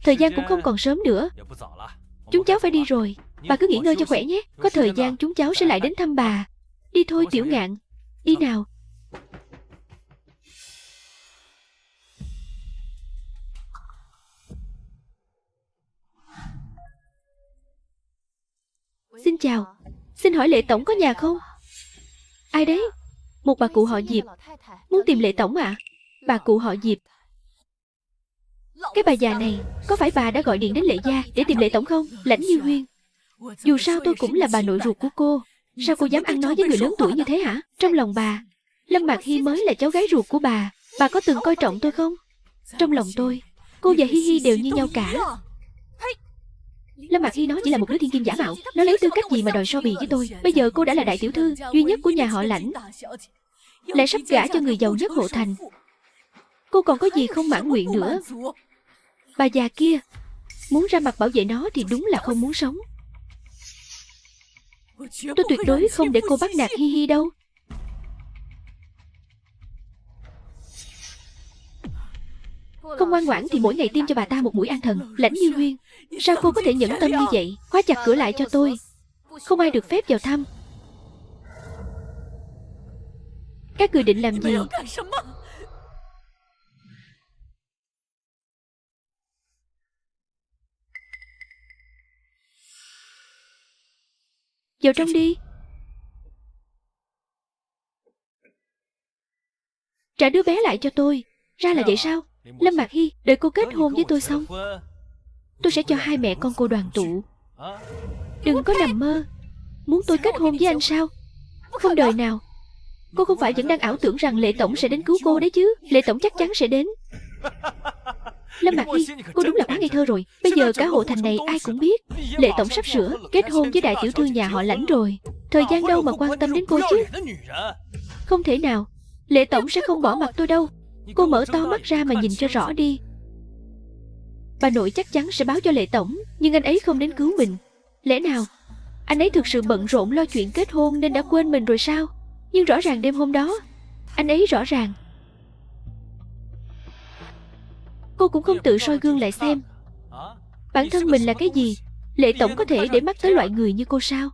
Thời gian cũng không còn sớm nữa. Chúng cháu phải đi rồi. Bà cứ nghỉ ngơi cho khỏe nhé. Có thời gian chúng cháu sẽ lại đến thăm bà. Đi thôi Tiểu Ngạn. Đi nào. Xin chào. Xin hỏi Lệ Tổng có nhà không? Ai đấy? Một bà cụ họ Diệp. Muốn tìm Lệ Tổng ạ? Bà cụ họ Diệp. Cái bà già này, có phải bà đã gọi điện đến Lệ gia để tìm Lệ Tổng không? Lãnh Như Huyên, dù sao tôi cũng là bà nội ruột của cô. Sao cô dám ăn nói với người lớn tuổi như thế hả? Trong lòng bà, Lâm Mạc Hy mới là cháu gái ruột của bà. Bà có từng coi trọng tôi không? Trong lòng tôi, cô và Hi Hi đều như nhau cả. Lâm Mạc Hy nó chỉ là một đứa thiên kim giả mạo. Nó lấy tư cách gì mà đòi so bì với tôi? Bây giờ cô đã là đại tiểu thư duy nhất của nhà họ Lãnh, lại sắp gả cho người giàu nhất hộ thành. Cô còn có gì không mãn nguyện nữa? Bà già kia muốn ra mặt bảo vệ nó thì đúng là không muốn sống. Tôi tuyệt đối không để cô bắt nạt Hi Hi đâu. Không ngoan ngoãn thì mỗi ngày tiêm cho bà ta một mũi an thần. Lãnh Như Huyên, sao cô có thể nhẫn tâm như vậy? Khóa chặt cửa lại cho tôi. Không ai được phép vào thăm. Các người định làm gì? Vào trong đi. Trả đứa bé lại cho tôi. Ra là vậy sao? Lâm Mạc Hy, đợi cô kết hôn với tôi xong, tôi sẽ cho hai mẹ con cô đoàn tụ. Đừng có nằm mơ. Muốn tôi kết hôn với anh sao? Không đời nào. Cô không phải vẫn đang ảo tưởng rằng Lệ Tổng sẽ đến cứu cô đấy chứ? Lệ Tổng chắc chắn sẽ đến. Lâm Mạc Hy, cô đúng là quá ngây thơ rồi. Bây giờ cả hộ thành này ai cũng biết Lệ Tổng sắp sửa kết hôn với đại tiểu thư nhà họ Lãnh rồi. Thời gian đâu mà quan tâm đến cô chứ? Không thể nào. Lệ Tổng sẽ không bỏ mặc tôi đâu. Cô mở to mắt ra mà nhìn cho rõ đi. Bà nội chắc chắn sẽ báo cho Lệ Tổng, nhưng anh ấy không đến cứu mình. Lẽ nào anh ấy thực sự bận rộn lo chuyện kết hôn nên đã quên mình rồi sao? Nhưng rõ ràng đêm hôm đó, anh ấy rõ ràng. Cô cũng không tự soi gương lại xem bản thân mình là cái gì. Lệ Tổng có thể để mắt tới loại người như cô sao?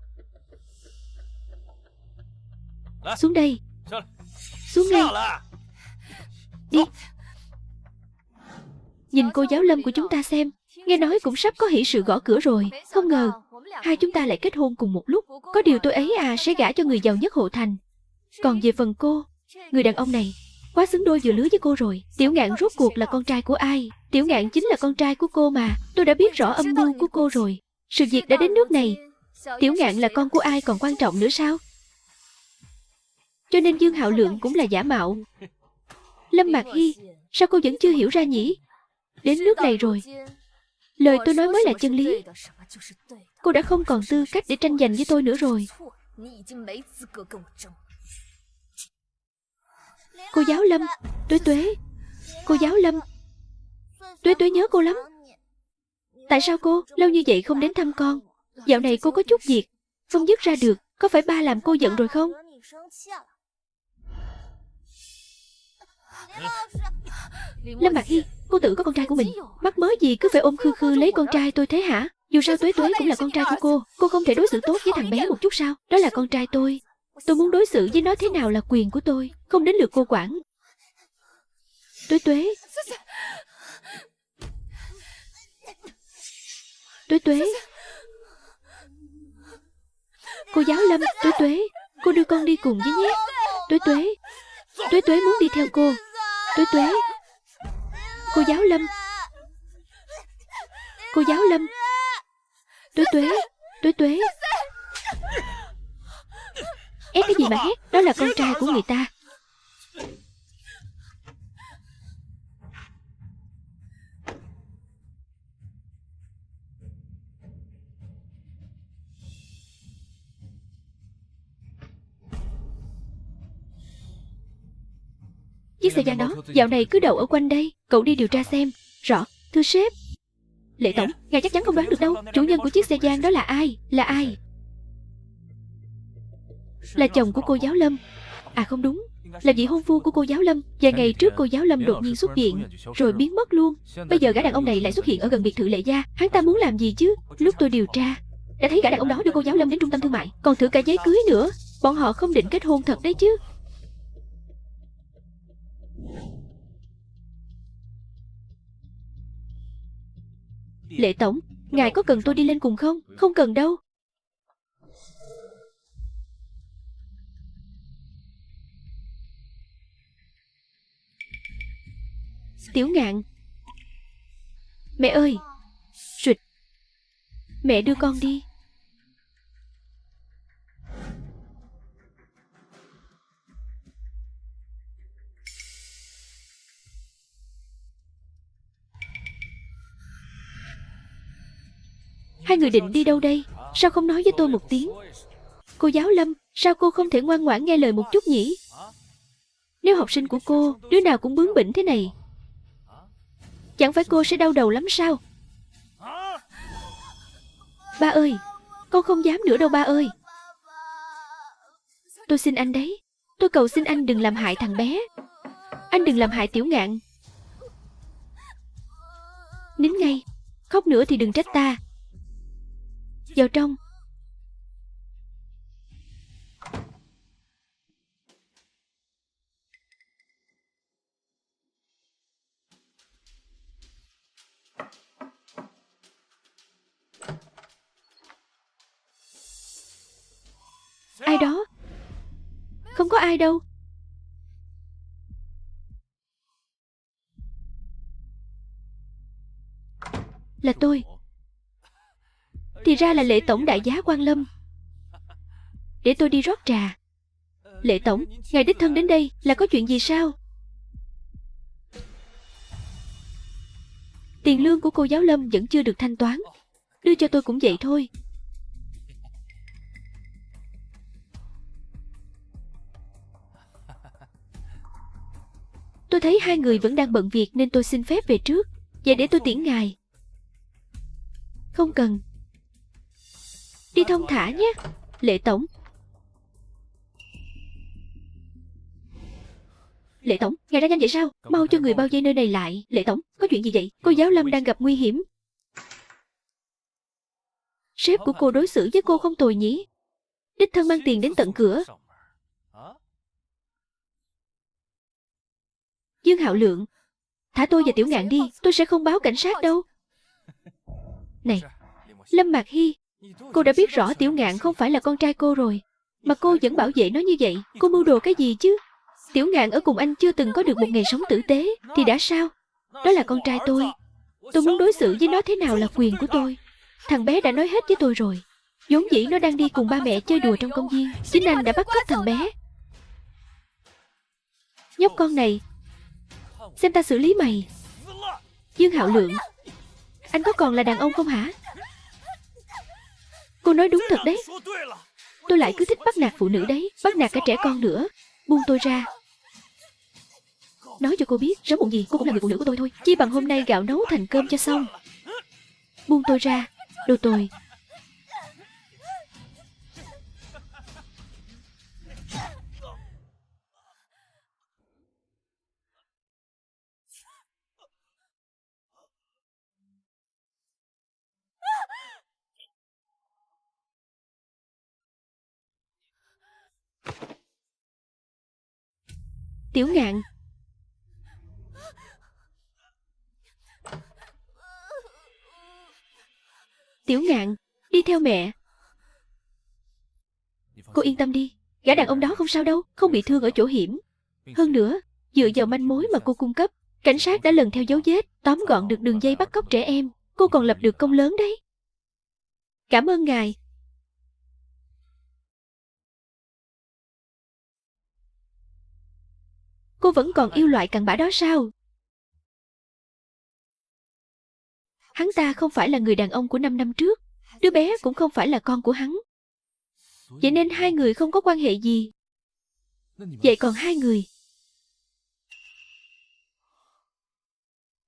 Xuống đây. Xuống ngay. Đi. Nhìn cô giáo Lâm của chúng ta xem. Nghe nói cũng sắp có hỷ sự gõ cửa rồi. Không ngờ hai chúng ta lại kết hôn cùng một lúc. Có điều tôi ấy sẽ gả cho người giàu nhất hộ thành. Còn về phần cô, người đàn ông này quá xứng đôi vừa lứa với cô rồi. Tiểu Ngạn rốt cuộc là con trai của ai? Tiểu Ngạn chính là con trai của cô mà. Tôi đã biết rõ âm mưu của cô rồi. Sự việc đã đến nước này, Tiểu Ngạn là con của ai còn quan trọng nữa sao? Cho nên Dương Hạo Lượng cũng là giả mạo. Lâm Mạc Hy, sao cô vẫn chưa hiểu ra nhỉ? Đến nước này rồi, lời tôi nói mới là chân lý. Cô đã không còn tư cách để tranh giành với tôi nữa rồi. Cô giáo Lâm, Tuế Tuế. Cô giáo Lâm, Tuế Tuế nhớ cô lắm. Tại sao cô lâu như vậy không đến thăm con? Dạo này cô có chút việc không dứt ra được. Có phải ba làm cô giận rồi không? Lâm Mạc Hy, cô tự có con trai của mình, mắc mớ gì cứ phải ôm khư khư lấy con trai tôi thế hả? Dù sao Tuế Tuế cũng là con trai của cô không thể đối xử tốt với thằng bé một chút sao? Đó là con trai tôi muốn đối xử với nó thế nào là quyền của tôi, không đến lượt cô quản. Tuế Tuế, Tuế Tuế. Cô giáo Lâm, Tuế Tuế, cô đưa con đi cùng với nhé. Tuế Tuế, Tuế Tuế muốn đi theo cô. Tuế Tuế. Cô giáo Lâm, cô giáo Lâm. Tuế Tuế, Tuế Tuế. Ép cái gì mà hét? Đó là con trai của người ta. Chiếc xe gian đó dạo này cứ đậu ở quanh đây. Cậu đi điều tra xem. Rõ, thưa sếp. Lệ tổng, ngài chắc chắn không đoán được đâu. Chủ nhân của chiếc xe gian đó là ai? Là ai? Là chồng của cô giáo Lâm. À không đúng, là vị hôn phu của cô giáo Lâm. Vài ngày trước cô giáo Lâm đột nhiên xuất viện, rồi biến mất luôn. Bây giờ gã đàn ông này lại xuất hiện ở gần biệt thự Lệ gia. Hắn ta muốn làm gì chứ? Lúc tôi điều tra, đã thấy gã đàn ông đó đưa cô giáo Lâm đến trung tâm thương mại, còn thử cả giấy cưới nữa. Bọn họ không định kết hôn thật đấy chứ. Lệ tổng, ngài có cần tôi đi lên cùng không? Không cần đâu. Tiểu Ngạn. Mẹ ơi. Sụt. Mẹ đưa con đi. Hai người định đi đâu đây? Sao không nói với tôi một tiếng? Cô giáo Lâm, sao cô không thể ngoan ngoãn nghe lời một chút nhỉ? Nếu học sinh của cô đứa nào cũng bướng bỉnh thế này, chẳng phải cô sẽ đau đầu lắm sao? Ba ơi, con không dám nữa đâu ba ơi. Tôi xin anh đấy. Tôi cầu xin anh đừng làm hại thằng bé. Anh đừng làm hại Tiểu Ngạn. Nín ngay. Khóc nữa thì đừng trách ta. Vào trong. Ai đó? Không có ai đâu. Là tôi. Thì ra là Lệ tổng đại giá Quan Lâm. Để tôi đi rót trà. Lệ tổng, ngài đích thân đến đây là có chuyện gì sao? Tiền lương của cô giáo Lâm vẫn chưa được thanh toán. Đưa cho tôi cũng vậy thôi. Tôi thấy hai người vẫn đang bận việc nên tôi xin phép về trước. Vậy để tôi tiễn ngài. Không cần. Đi thong thả nhé, Lệ tổng. Lệ tổng, ngài ra nhanh vậy sao? Mau cho người bao vây nơi này lại. Lệ tổng, có chuyện gì vậy? Cô giáo Lâm đang gặp nguy hiểm. Sếp của cô đối xử với cô không tồi nhỉ? Đích thân mang tiền đến tận cửa. Dương Hạo Lượng, thả tôi và Tiểu Ngạn đi. Tôi sẽ không báo cảnh sát đâu. Này, Lâm Mạc Hy, cô đã biết rõ Tiểu Ngạn không phải là con trai cô rồi, mà cô vẫn bảo vệ nó như vậy. Cô mưu đồ cái gì chứ? Tiểu Ngạn ở cùng anh chưa từng có được một ngày sống tử tế thì đã sao? Đó là con trai tôi. Tôi muốn đối xử với nó thế nào là quyền của tôi. Thằng bé đã nói hết với tôi rồi. Vốn dĩ nó đang đi cùng ba mẹ chơi đùa trong công viên. Chính anh đã bắt cóc thằng bé. Nhóc con này, xem ta xử lý mày. Dương Hạo Lượng, anh có còn là đàn ông không hả? Cô nói đúng thật đấy. Tôi lại cứ thích bắt nạt phụ nữ đấy. Bắt nạt cả trẻ con nữa. Buông tôi ra. Nói cho cô biết, sớm muộn gì cô cũng là người phụ nữ của tôi thôi. Chi bằng hôm nay gạo nấu thành cơm cho xong. Buông tôi ra, đồ tồi. Tiểu Ngạn. Tiểu Ngạn, đi theo mẹ. Cô yên tâm đi, gã đàn ông đó không sao đâu, không bị thương ở chỗ hiểm. Hơn nữa, dựa vào manh mối mà cô cung cấp, cảnh sát đã lần theo dấu vết, tóm gọn được đường dây bắt cóc trẻ em. Cô còn lập được công lớn đấy. Cảm ơn ngài. Cô vẫn còn yêu loại cặn bã đó sao? Hắn ta không phải là người đàn ông của 5 năm trước. Đứa bé cũng không phải là con của hắn. Vậy nên hai người không có quan hệ gì. Vậy còn hai người?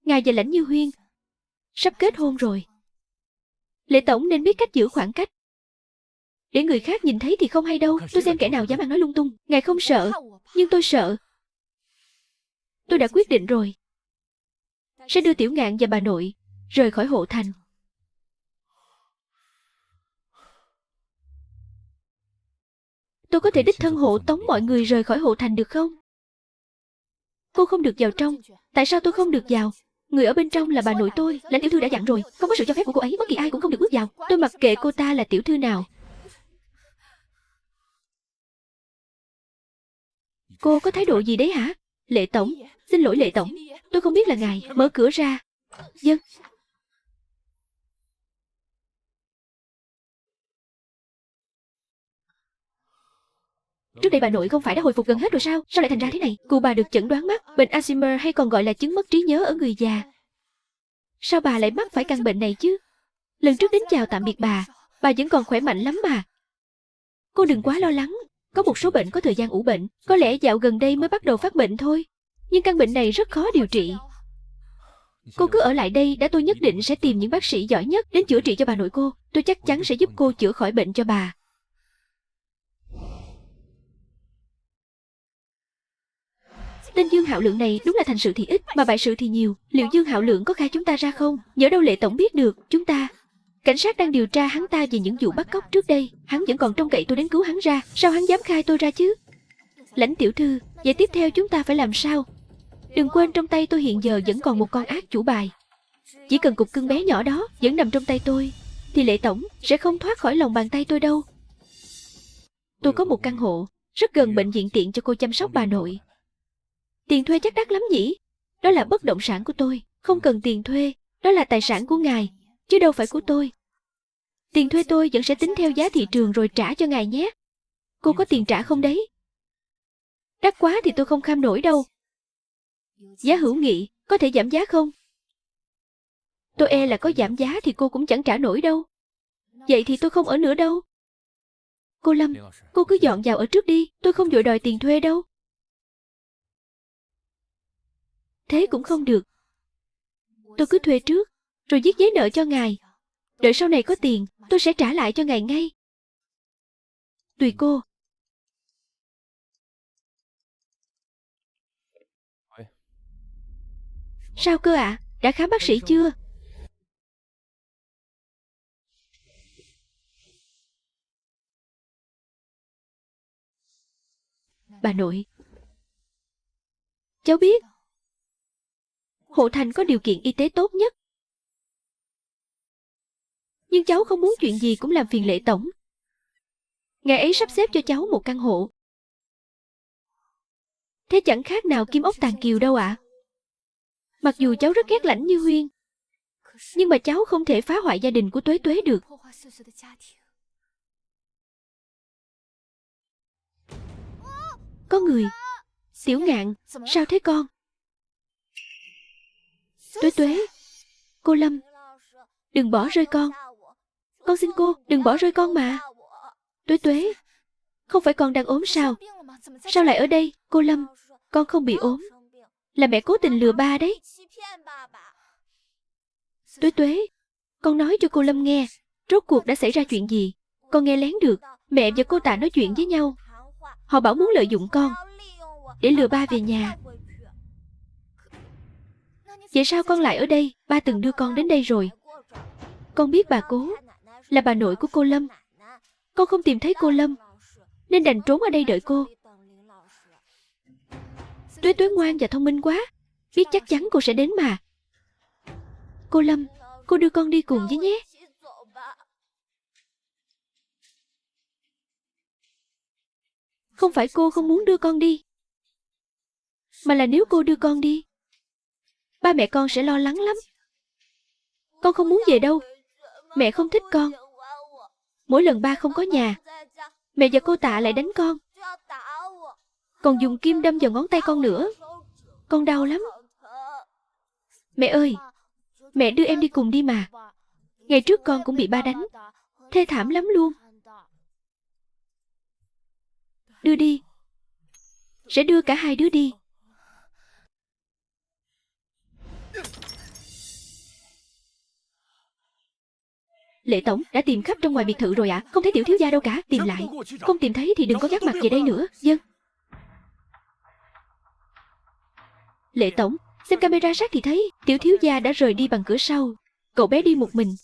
ngài và Lãnh Như Huyên sắp kết hôn rồi. Lệ tổng nên biết cách giữ khoảng cách. Để người khác nhìn thấy thì không hay đâu. Tôi xem kẻ nào dám ăn nói lung tung. Ngài không sợ, nhưng tôi sợ. Tôi đã quyết định rồi. Sẽ đưa Tiểu Ngạn và bà nội rời khỏi Hộ Thành. Tôi có thể đích thân hộ tống mọi người rời khỏi Hộ Thành được không? Cô không được vào trong. Tại sao tôi không được vào? Người ở bên trong là bà nội tôi. Lãnh tiểu thư đã dặn rồi, không có sự cho phép của cô ấy, bất kỳ ai cũng không được bước vào. Tôi mặc kệ cô ta là tiểu thư nào. Cô có thái độ gì đấy hả? Lệ tổng, xin lỗi Lệ tổng, tôi không biết là ngài. Mở cửa ra. Vâng. Trước đây bà nội không phải đã hồi phục gần hết rồi sao? Sao lại thành ra thế này? Cụ bà được chẩn đoán mắc bệnh Alzheimer, hay còn gọi là chứng mất trí nhớ ở người già. Sao bà lại mắc phải căn bệnh này chứ? Lần trước đến chào tạm biệt bà vẫn còn khỏe mạnh lắm mà. Cô đừng quá lo lắng. Có một số bệnh có thời gian ủ bệnh. Có lẽ dạo gần đây mới bắt đầu phát bệnh thôi. Nhưng căn bệnh này rất khó điều trị. Cô cứ ở lại đây đã, tôi nhất định sẽ tìm những bác sĩ giỏi nhất đến chữa trị cho bà nội cô. Tôi chắc chắn sẽ giúp cô chữa khỏi bệnh cho bà. Tên Dương Hạo Lượng này đúng là thành sự thì ít mà bại sự thì nhiều. Liệu Dương Hạo Lượng có khai chúng ta ra không? Nhỡ đâu Lệ tổng biết được chúng ta. Cảnh sát đang điều tra hắn ta về những vụ bắt cóc trước đây. Hắn vẫn còn trông cậy tôi đến cứu hắn ra. Sao hắn dám khai tôi ra chứ? Lãnh tiểu thư, vậy tiếp theo chúng ta phải làm sao? Đừng quên trong tay tôi hiện giờ vẫn còn một con ác chủ bài. Chỉ cần cục cưng bé nhỏ đó vẫn nằm trong tay tôi, thì Lệ tổng sẽ không thoát khỏi lòng bàn tay tôi đâu. Tôi có một căn hộ rất gần bệnh viện, tiện cho cô chăm sóc bà nội. Tiền thuê chắc đắt lắm nhỉ? Đó là bất động sản của tôi. Không cần tiền thuê, đó là tài sản của ngài, chứ đâu phải của tôi. Tiền thuê tôi vẫn sẽ tính theo giá thị trường rồi trả cho ngài nhé. Cô có tiền trả không đấy? Đắt quá thì tôi không kham nổi đâu. Giá hữu nghị, có thể giảm giá không? Tôi e là có giảm giá thì cô cũng chẳng trả nổi đâu. Vậy thì tôi không ở nữa đâu. Cô Lâm, cô cứ dọn vào ở trước đi, tôi không vội đòi tiền thuê đâu. Thế cũng không được. Tôi cứ thuê trước, rồi viết giấy nợ cho ngài. Đợi sau này có tiền, tôi sẽ trả lại cho ngài ngay. Tùy cô. Sao cơ ạ? Đã khám bác sĩ chưa? Bà nội, cháu biết Hộ Thành có điều kiện y tế tốt nhất. Nhưng cháu không muốn chuyện gì cũng làm phiền Lệ tổng. Ngài ấy sắp xếp cho cháu một căn hộ. Thế chẳng khác nào kim ốc tàng kiều đâu ạ. Mặc dù cháu rất ghét Lãnh Như Huyên, nhưng mà cháu không thể phá hoại gia đình của Tuế Tuế được. Có người. Tiểu Ngạn, sao thế con? Tuế Tuế, cô Lâm, đừng bỏ rơi con. Con xin cô, đừng bỏ rơi con mà. Tuế Tuế, không phải con đang ốm sao? Sao lại ở đây? Cô Lâm, con không bị ốm. Là mẹ cố tình lừa ba đấy. Tuế Tuế, con nói cho cô Lâm nghe, rốt cuộc đã xảy ra chuyện gì. Con nghe lén được, mẹ và cô Tạ nói chuyện với nhau. Họ bảo muốn lợi dụng con để lừa ba về nhà. Vậy sao con lại ở đây? Ba từng đưa con đến đây rồi. Con biết bà Cố là bà nội của cô Lâm. Con không tìm thấy cô Lâm nên đành trốn ở đây đợi cô. Tuế Tuế ngoan và thông minh quá, biết chắc chắn cô sẽ đến mà. Cô Lâm, cô đưa con đi cùng với nhé. Không phải cô không muốn đưa con đi, mà là nếu cô đưa con đi, ba mẹ con sẽ lo lắng lắm. Con không muốn về đâu. Mẹ không thích con. Mỗi lần ba không có nhà, mẹ và cô Tạ lại đánh con, còn dùng kim đâm vào ngón tay con nữa. Con đau lắm. Mẹ ơi, mẹ đưa em đi cùng đi mà. Ngày trước con cũng bị ba đánh, thê thảm lắm luôn. Đưa đi. Sẽ đưa cả hai đứa đi. Lệ tổng đã tìm khắp trong ngoài biệt thự rồi ạ. Không thấy tiểu thiếu gia đâu cả. Tìm lại. Không tìm thấy thì đừng có gác mặt về đây nữa. Vâng. Lệ tổng, xem camera sát thì thấy tiểu thiếu gia đã rời đi bằng cửa sau. Cậu bé đi một mình.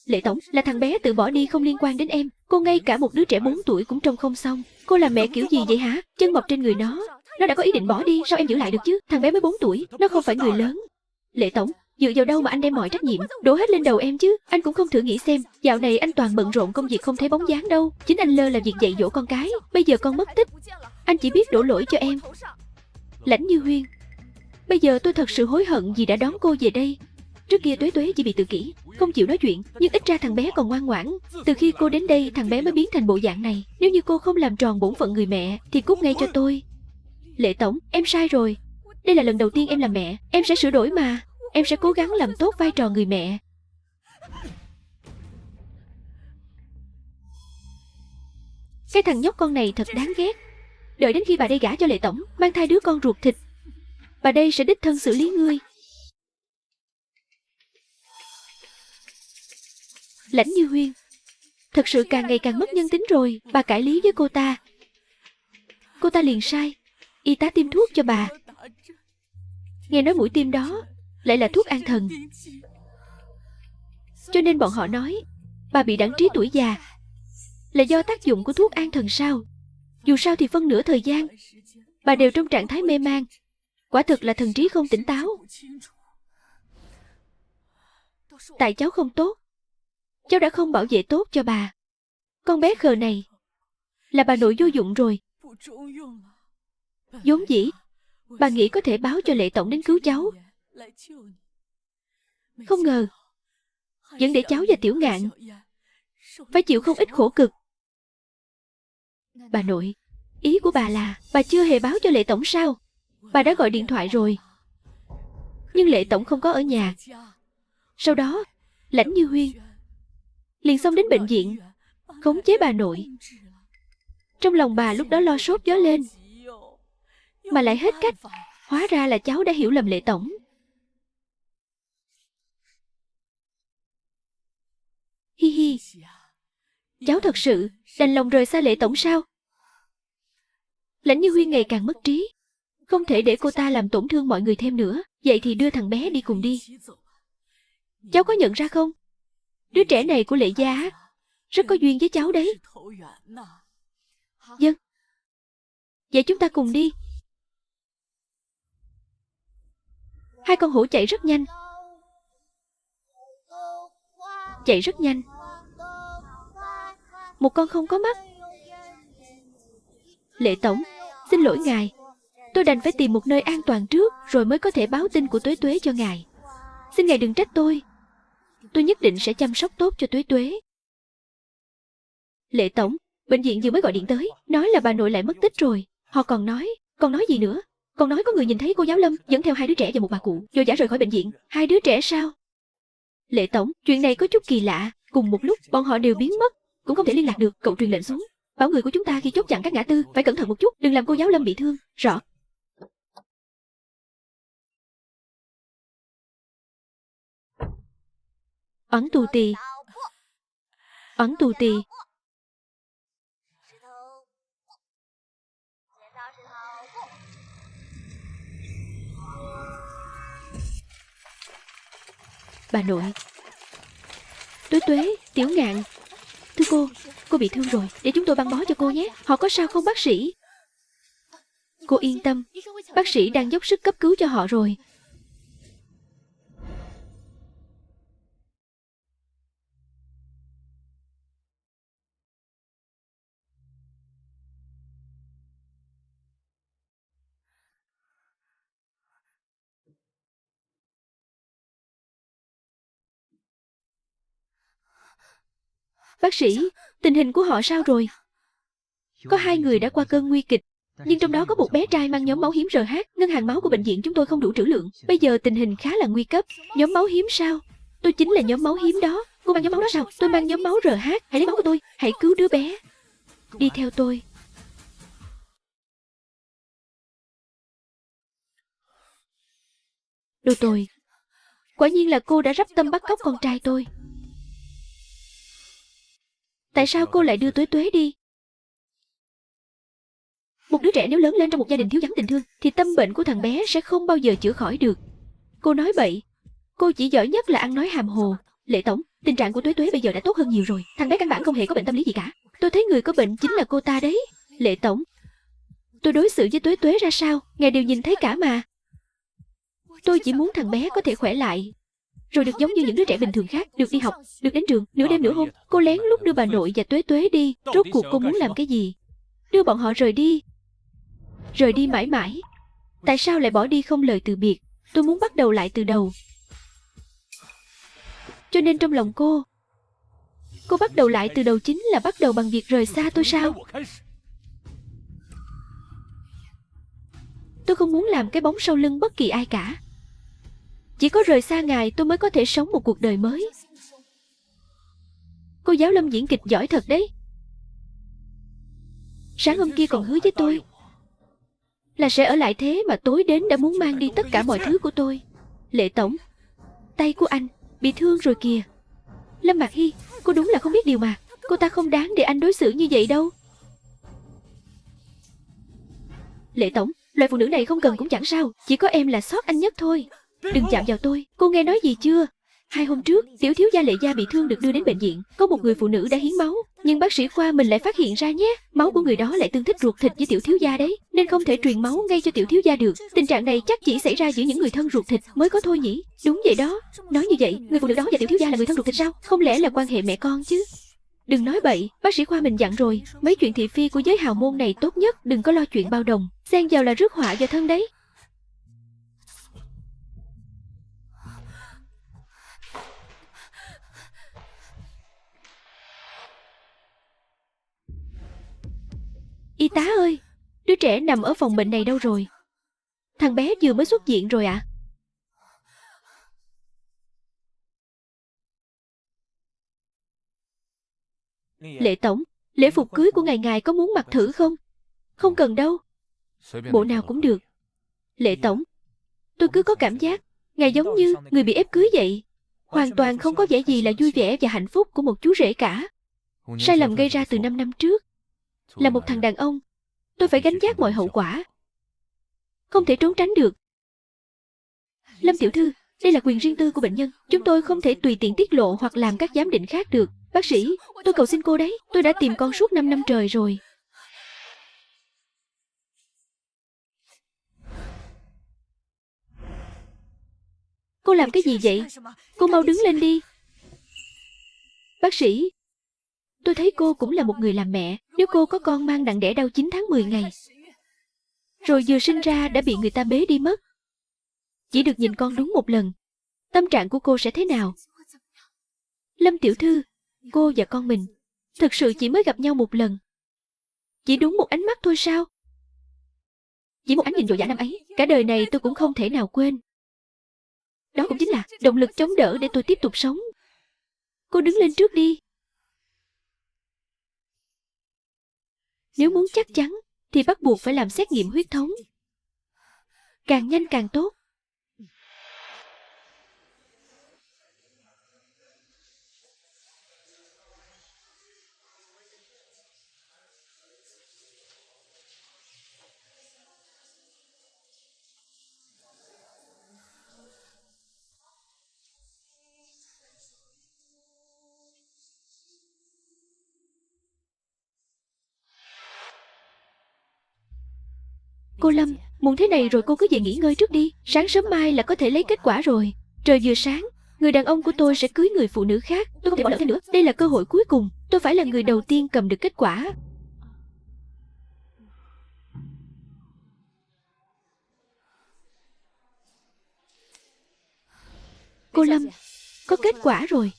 Lệ tổng, là thằng bé tự bỏ đi không liên quan đến em. Cô ngay cả một đứa trẻ 4 tuổi cũng trông không xong. Cô là mẹ kiểu gì vậy hả? Chân mọc trên người nó đã có ý định bỏ đi, sao em giữ lại được chứ? Thằng bé mới 4 tuổi, nó không phải người lớn. Lệ tổng, dựa vào đâu mà anh đem mọi trách nhiệm đổ hết lên đầu em chứ? Anh cũng không thử nghĩ xem, dạo này anh toàn bận rộn công việc không thấy bóng dáng đâu. Chính anh lơ là việc dạy dỗ con cái. Bây giờ con mất tích, anh chỉ biết đổ lỗi cho em. Lãnh Như Huyên, bây giờ tôi thật sự hối hận vì đã đón cô về đây. Trước kia Tuế Tuế chỉ bị tự kỷ, không chịu nói chuyện, nhưng ít ra thằng bé còn ngoan ngoãn. Từ khi cô đến đây, thằng bé mới biến thành bộ dạng này. Nếu như cô không làm tròn bổn phận người mẹ thì cút ngay cho tôi. Lệ tổng, em sai rồi. Đây là lần đầu tiên em làm mẹ, em sẽ sửa đổi mà. Em sẽ cố gắng làm tốt vai trò người mẹ. Cái thằng nhóc con này thật đáng ghét. Đợi đến khi bà đây gả cho Lệ tổng, mang thai đứa con ruột thịt, bà đây sẽ đích thân xử lý ngươi. Lãnh Như Huyên thật sự càng ngày càng mất nhân tính rồi. Bà cãi lý với cô ta liền sai. Y tá tiêm thuốc cho bà, nghe nói mũi tiêm đó lại là thuốc an thần, cho nên bọn họ nói bà bị đãng trí tuổi già là do tác dụng của thuốc an thần sao? Dù sao thì phân nửa thời gian bà đều trong trạng thái mê man. Quả thực là thần trí không tỉnh táo. Tại cháu không tốt, cháu đã không bảo vệ tốt cho bà. Con bé khờ này là bà nội vô dụng rồi. Vốn dĩ bà nghĩ có thể báo cho Lệ tổng đến cứu cháu, không ngờ vẫn để cháu và Tiểu Ngạn phải chịu không ít khổ cực. Bà nội, ý của bà là bà chưa hề báo cho Lệ tổng sao? Bà đã gọi điện thoại rồi, nhưng Lệ tổng không có ở nhà. Sau đó Lãnh Như Huyên liền xông đến bệnh viện khống chế bà nội. Trong lòng bà lúc đó lo sốt gió lên, mà lại hết cách. Hóa ra là cháu đã hiểu lầm Lệ tổng. Hi hi, cháu thật sự đành lòng rời xa Lệ tổng sao? Lãnh Như Huyên ngày càng mất trí, không thể để cô ta làm tổn thương mọi người thêm nữa. Vậy thì đưa thằng bé đi cùng đi. Cháu có nhận ra không? Đứa trẻ này của Lệ gia rất có duyên với cháu đấy. Vâng. Vậy chúng ta cùng đi. Hai con hổ chạy rất nhanh. Chạy rất nhanh. Một con không có mắt. Lệ tổng, xin lỗi ngài. Tôi đành phải tìm một nơi an toàn trước, rồi mới có thể báo tin của Tuế Tuế cho ngài. Xin ngài đừng trách tôi. Tôi nhất định sẽ chăm sóc tốt cho Tuế Tuế. Lệ tổng, bệnh viện vừa mới gọi điện tới, nói là bà nội lại mất tích rồi. Họ còn nói gì nữa? Còn nói có người nhìn thấy cô giáo Lâm dẫn theo hai đứa trẻ và một bà cụ vội vã rời khỏi bệnh viện. Hai đứa trẻ sao? Lệ tổng, chuyện này có chút kỳ lạ. Cùng một lúc bọn họ đều biến mất, cũng không thể liên lạc được. Cậu truyền lệnh xuống, bảo người của chúng ta khi chốt chặn các ngã tư phải cẩn thận một chút, đừng làm cô giáo Lâm bị thương. Rõ. Oản tù tì. Oản tù tì. Bà nội. Tuế Tuế, Tiểu Ngạn. Thưa cô bị thương rồi, để chúng tôi băng bó cho cô nhé. Họ có sao không bác sĩ? Cô yên tâm, bác sĩ đang dốc sức cấp cứu cho họ rồi. Bác sĩ, tình hình của họ sao rồi? Có hai người đã qua cơn nguy kịch, nhưng trong đó có một bé trai mang nhóm máu hiếm RH. Ngân hàng máu của bệnh viện chúng tôi không đủ trữ lượng. Bây giờ tình hình khá là nguy cấp. Nhóm máu hiếm sao? Tôi chính là nhóm máu hiếm đó. Cô mang nhóm máu đó sao? Tôi mang nhóm máu RH. Hãy lấy máu của tôi. Hãy cứu đứa bé. Đi theo tôi. Đồ tồi. Quả nhiên là cô đã rắp tâm bắt cóc con trai tôi. Tại sao cô lại đưa Tuế Tuế đi? Một đứa trẻ nếu lớn lên trong một gia đình thiếu vắng tình thương thì tâm bệnh của thằng bé sẽ không bao giờ chữa khỏi được. Cô nói bậy. Cô chỉ giỏi nhất là ăn nói hàm hồ. Lệ tổng, tình trạng của Tuế Tuế bây giờ đã tốt hơn nhiều rồi. Thằng bé căn bản không hề có bệnh tâm lý gì cả. Tôi thấy người có bệnh chính là cô ta đấy. Lệ tổng, tôi đối xử với Tuế Tuế ra sao, ngài đều nhìn thấy cả mà. Tôi chỉ muốn thằng bé có thể khỏe lại, rồi được giống như những đứa trẻ bình thường khác, được đi học, được đến trường, nửa đêm nửa hôm. Cô lén lút đưa bà nội và Tuế Tuế đi. Rốt cuộc cô muốn làm cái gì? Đưa bọn họ rời đi. Rời đi mãi mãi. Tại sao lại bỏ đi không lời từ biệt? Tôi muốn bắt đầu lại từ đầu. Cho nên trong lòng cô bắt đầu lại từ đầu chính là bắt đầu bằng việc rời xa tôi sao? Tôi không muốn làm cái bóng sau lưng bất kỳ ai cả. Chỉ có rời xa ngài tôi mới có thể sống một cuộc đời mới. Cô giáo Lâm diễn kịch giỏi thật đấy. Sáng hôm kia còn hứa với tôi là sẽ ở lại, thế mà tối đến đã muốn mang đi tất cả mọi thứ của tôi. Lệ tổng, tay của anh bị thương rồi kìa. Lâm Mạc Hy, cô đúng là không biết điều mà. Cô ta không đáng để anh đối xử như vậy đâu. Lệ tổng, loại phụ nữ này không cần cũng chẳng sao. Chỉ có em là sót anh nhất thôi. Đừng chạm vào tôi. Cô nghe nói gì chưa? 2 hôm trước, tiểu thiếu gia Lệ gia bị thương được đưa đến bệnh viện. Có một người phụ nữ đã hiến máu, nhưng bác sĩ khoa mình lại phát hiện ra nhé. Máu của người đó lại tương thích ruột thịt với tiểu thiếu gia đấy, nên không thể truyền máu ngay cho tiểu thiếu gia được. Tình trạng này chắc chỉ xảy ra giữa những người thân ruột thịt mới có thôi nhỉ? Đúng vậy đó. Nói như vậy, người phụ nữ đó và tiểu thiếu gia là người thân ruột thịt sao? Không lẽ là quan hệ mẹ con chứ? Đừng nói bậy, bác sĩ khoa mình dặn rồi, mấy chuyện thị phi của giới hào môn này tốt nhất đừng có lo chuyện bao đồng, xen vào là rước họa vào thân đấy. Y tá ơi, đứa trẻ nằm ở phòng bệnh này đâu rồi? Thằng bé vừa mới xuất viện rồi ạ. Lệ tổng, lễ phục cưới của ngài có muốn mặc thử không? Không cần đâu, bộ nào cũng được. Lệ tổng, tôi cứ có cảm giác ngài giống như người bị ép cưới vậy. Hoàn toàn không có vẻ gì là vui vẻ và hạnh phúc của một chú rể cả. Sai lầm gây ra từ 5 năm trước. Là một thằng đàn ông, tôi phải gánh vác mọi hậu quả, không thể trốn tránh được. Lâm tiểu thư, đây là quyền riêng tư của bệnh nhân, chúng tôi không thể tùy tiện tiết lộ hoặc làm các giám định khác được. Bác sĩ, tôi cầu xin cô đấy, tôi đã tìm con suốt 5 năm trời rồi. Cô làm cái gì vậy? Cô mau đứng lên đi. Bác sĩ, tôi thấy cô cũng là một người làm mẹ. Nếu cô có con mang nặng đẻ đau 9 tháng 10 ngày, rồi vừa sinh ra đã bị người ta bế đi mất, chỉ được nhìn con đúng một lần, tâm trạng của cô sẽ thế nào? Lâm tiểu thư, cô và con mình thực sự chỉ mới gặp nhau một lần, chỉ đúng một ánh mắt thôi sao? Chỉ một ánh nhìn dội dã năm ấy, cả đời này tôi cũng không thể nào quên. Đó cũng chính là động lực chống đỡ để tôi tiếp tục sống. Cô đứng lên trước đi. Nếu muốn chắc chắn thì bắt buộc phải làm xét nghiệm huyết thống. Càng nhanh càng tốt. Cô Lâm, muộn thế này rồi cô cứ về nghỉ ngơi trước đi. Sáng sớm mai là có thể lấy kết quả rồi. Trời vừa sáng, người đàn ông của tôi sẽ cưới người phụ nữ khác. Tôi không thể bỏ lỡ thêm nữa. Đây là cơ hội cuối cùng. Tôi phải là người đầu tiên cầm được kết quả. Cô Lâm, có kết quả rồi.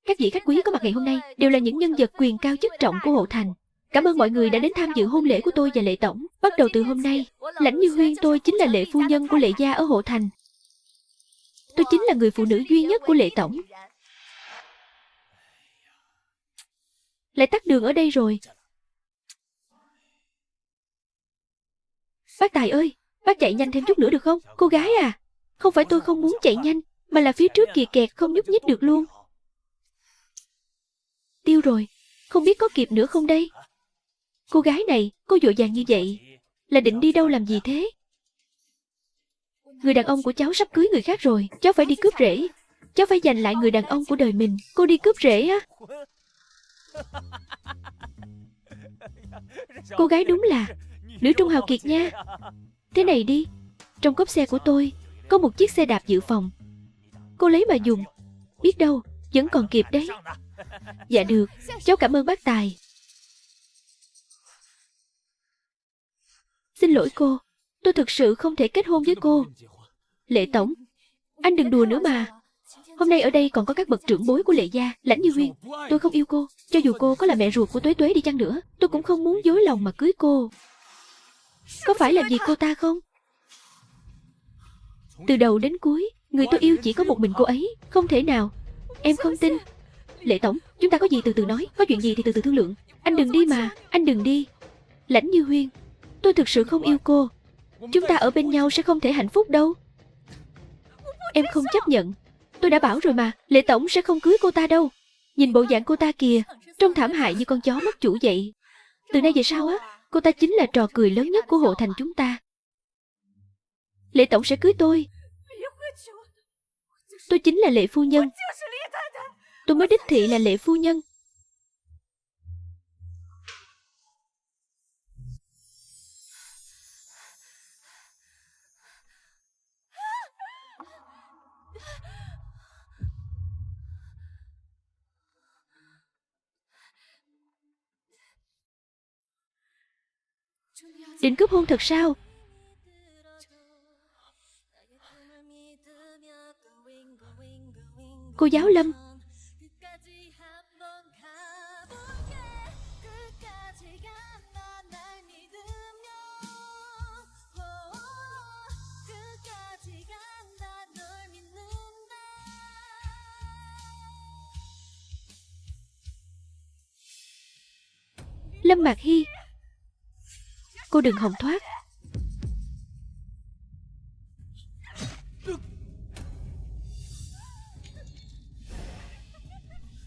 Các vị khách quý có mặt ngày hôm nay đều là những nhân vật quyền cao chức trọng của Hộ Thành. Cảm ơn mọi người đã đến tham dự hôn lễ của tôi và Lệ tổng. Bắt đầu từ hôm nay, Lãnh Như Huyên tôi chính là Lệ phu nhân của Lệ gia ở Hộ Thành. Tôi chính là người phụ nữ duy nhất của Lệ tổng. Lại tắt đường ở đây rồi. Bác Tài ơi, bác chạy nhanh thêm chút nữa được không? Cô gái à, không phải tôi không muốn chạy nhanh, mà là phía trước kìa kẹt không nhúc nhích được luôn. Tiêu rồi, không biết có kịp nữa không đây? Cô gái này, cô vội vàng như vậy, là định đi đâu làm gì thế? Người đàn ông của cháu sắp cưới người khác rồi, cháu phải đi cướp rễ. Cháu phải giành lại người đàn ông của đời mình. Cô đi cướp rễ á? Cô gái đúng là nữ trung hào kiệt nha. Thế này đi, trong cốp xe của tôi có một chiếc xe đạp dự phòng. Cô lấy mà dùng, biết đâu vẫn còn kịp đấy. Dạ được, cháu cảm ơn bác Tài. Xin lỗi cô, tôi thực sự không thể kết hôn với cô. Lệ tổng, anh đừng đùa nữa mà. Hôm nay ở đây còn có các bậc trưởng bối của Lệ gia, Lãnh Như Huyên. Tôi không yêu cô, cho dù cô có là mẹ ruột của Tuế Tuế đi chăng nữa, tôi cũng không muốn dối lòng mà cưới cô. Có phải làm gì cô ta không? Từ đầu đến cuối, người tôi yêu chỉ có một mình cô ấy. Không thể nào. Em không tin. Lệ tổng, chúng ta có gì từ từ nói, có chuyện gì thì từ từ thương lượng. Anh đừng đi mà, anh đừng đi. Lãnh Như Huyên, tôi thực sự không yêu cô. Chúng ta ở bên nhau sẽ không thể hạnh phúc đâu. Em không chấp nhận. Tôi đã bảo rồi mà, Lệ tổng sẽ không cưới cô ta đâu. Nhìn bộ dạng cô ta kìa, trông thảm hại như con chó mất chủ vậy. Từ nay về sau á, cô ta chính là trò cười lớn nhất của Hộ Thành chúng ta. Lệ tổng sẽ cưới tôi. Tôi chính là Lệ phu nhân. Tôi mới đích thị là Lệ phu nhân. Định cướp hôn thật sao? Cô giáo Lâm, Lâm Mạc Hy, cô đừng hòng thoát.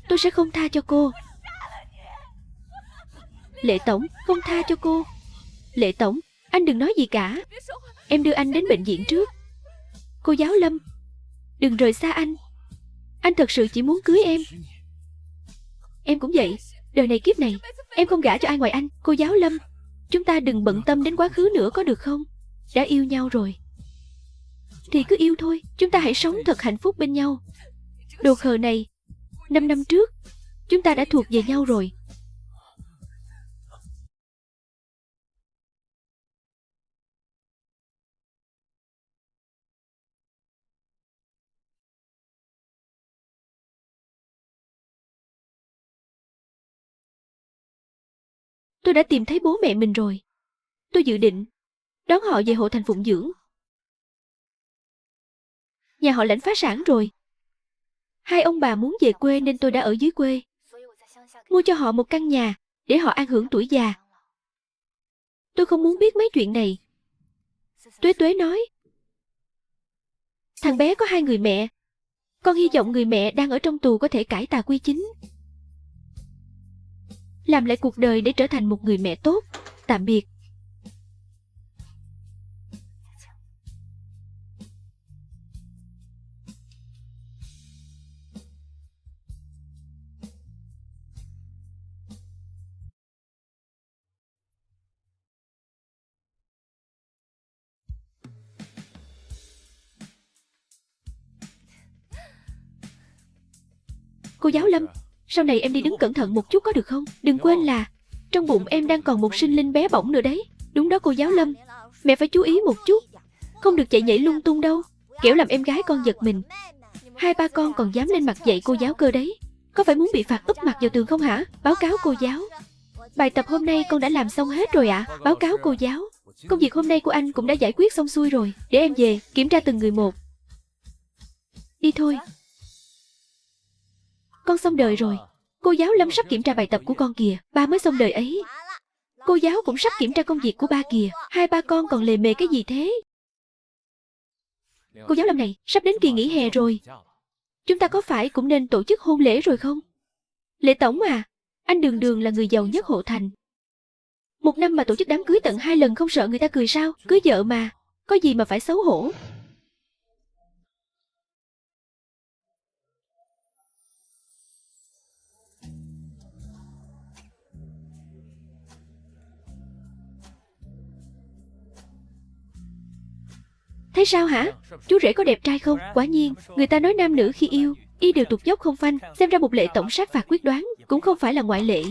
Tôi sẽ không tha cho cô. Lệ tổng, không tha cho cô. Lệ tổng, anh đừng nói gì cả. Em đưa anh đến bệnh viện trước. Cô giáo Lâm, đừng rời xa anh. Anh thật sự chỉ muốn cưới em. Em cũng vậy. Đời này kiếp này, em không gả cho ai ngoài anh. Cô giáo Lâm, chúng ta đừng bận tâm đến quá khứ nữa có được không? Đã yêu nhau rồi thì cứ yêu thôi. Chúng ta hãy sống thật hạnh phúc bên nhau. Đồ khờ này, 5 năm trước chúng ta đã thuộc về nhau rồi. Tôi đã tìm thấy bố mẹ mình rồi. Tôi dự định đón họ về Hộ Thành phụng dưỡng. Nhà họ Lãnh phá sản rồi. Hai ông bà muốn về quê nên tôi đã ở dưới quê, mua cho họ một căn nhà để họ an hưởng tuổi già. Tôi không muốn biết mấy chuyện này. Tuế Tuế nói, thằng bé có 2 người mẹ. Con hy vọng người mẹ đang ở trong tù có thể cải tà quy chính, làm lại cuộc đời để trở thành một người mẹ tốt. Tạm biệt. Cô giáo Lâm, sau này em đi đứng cẩn thận một chút có được không? Đừng quên là trong bụng em đang còn một sinh linh bé bỏng nữa đấy. Đúng đó cô giáo Lâm, mẹ phải chú ý một chút, không được chạy nhảy lung tung đâu, kẻo làm em gái con giật mình. 2 ba con còn dám lên mặt dạy cô giáo Cơ đấy. Có phải muốn bị phạt úp mặt vào tường không hả? Báo cáo cô giáo. Bài tập hôm nay con đã làm xong hết rồi ạ. Báo cáo cô giáo. Công việc hôm nay của anh cũng đã giải quyết xong xuôi rồi. Để em về, kiểm tra từng người một. Đi thôi. Con xong đời rồi. Cô giáo Lâm sắp kiểm tra bài tập của con kìa. Ba mới xong đời ấy. Cô giáo cũng sắp kiểm tra công việc của ba kìa. Hai ba con còn lề mề cái gì thế? Cô giáo Lâm này, sắp đến kỳ nghỉ hè rồi. Chúng ta có phải cũng nên tổ chức hôn lễ rồi không? Lễ tổng à, anh Đường Đường là người giàu nhất Hộ Thành. Một năm mà tổ chức đám cưới tận 2 lần không sợ người ta cười sao? Cưới vợ mà, có gì mà phải xấu hổ. Thấy sao hả? Chú rể có đẹp trai không? Quả nhiên, người ta nói nam nữ khi yêu, y đều tụt dốc không phanh. Xem ra một lệ tổng sát phạt quyết đoán cũng không phải là ngoại lệ.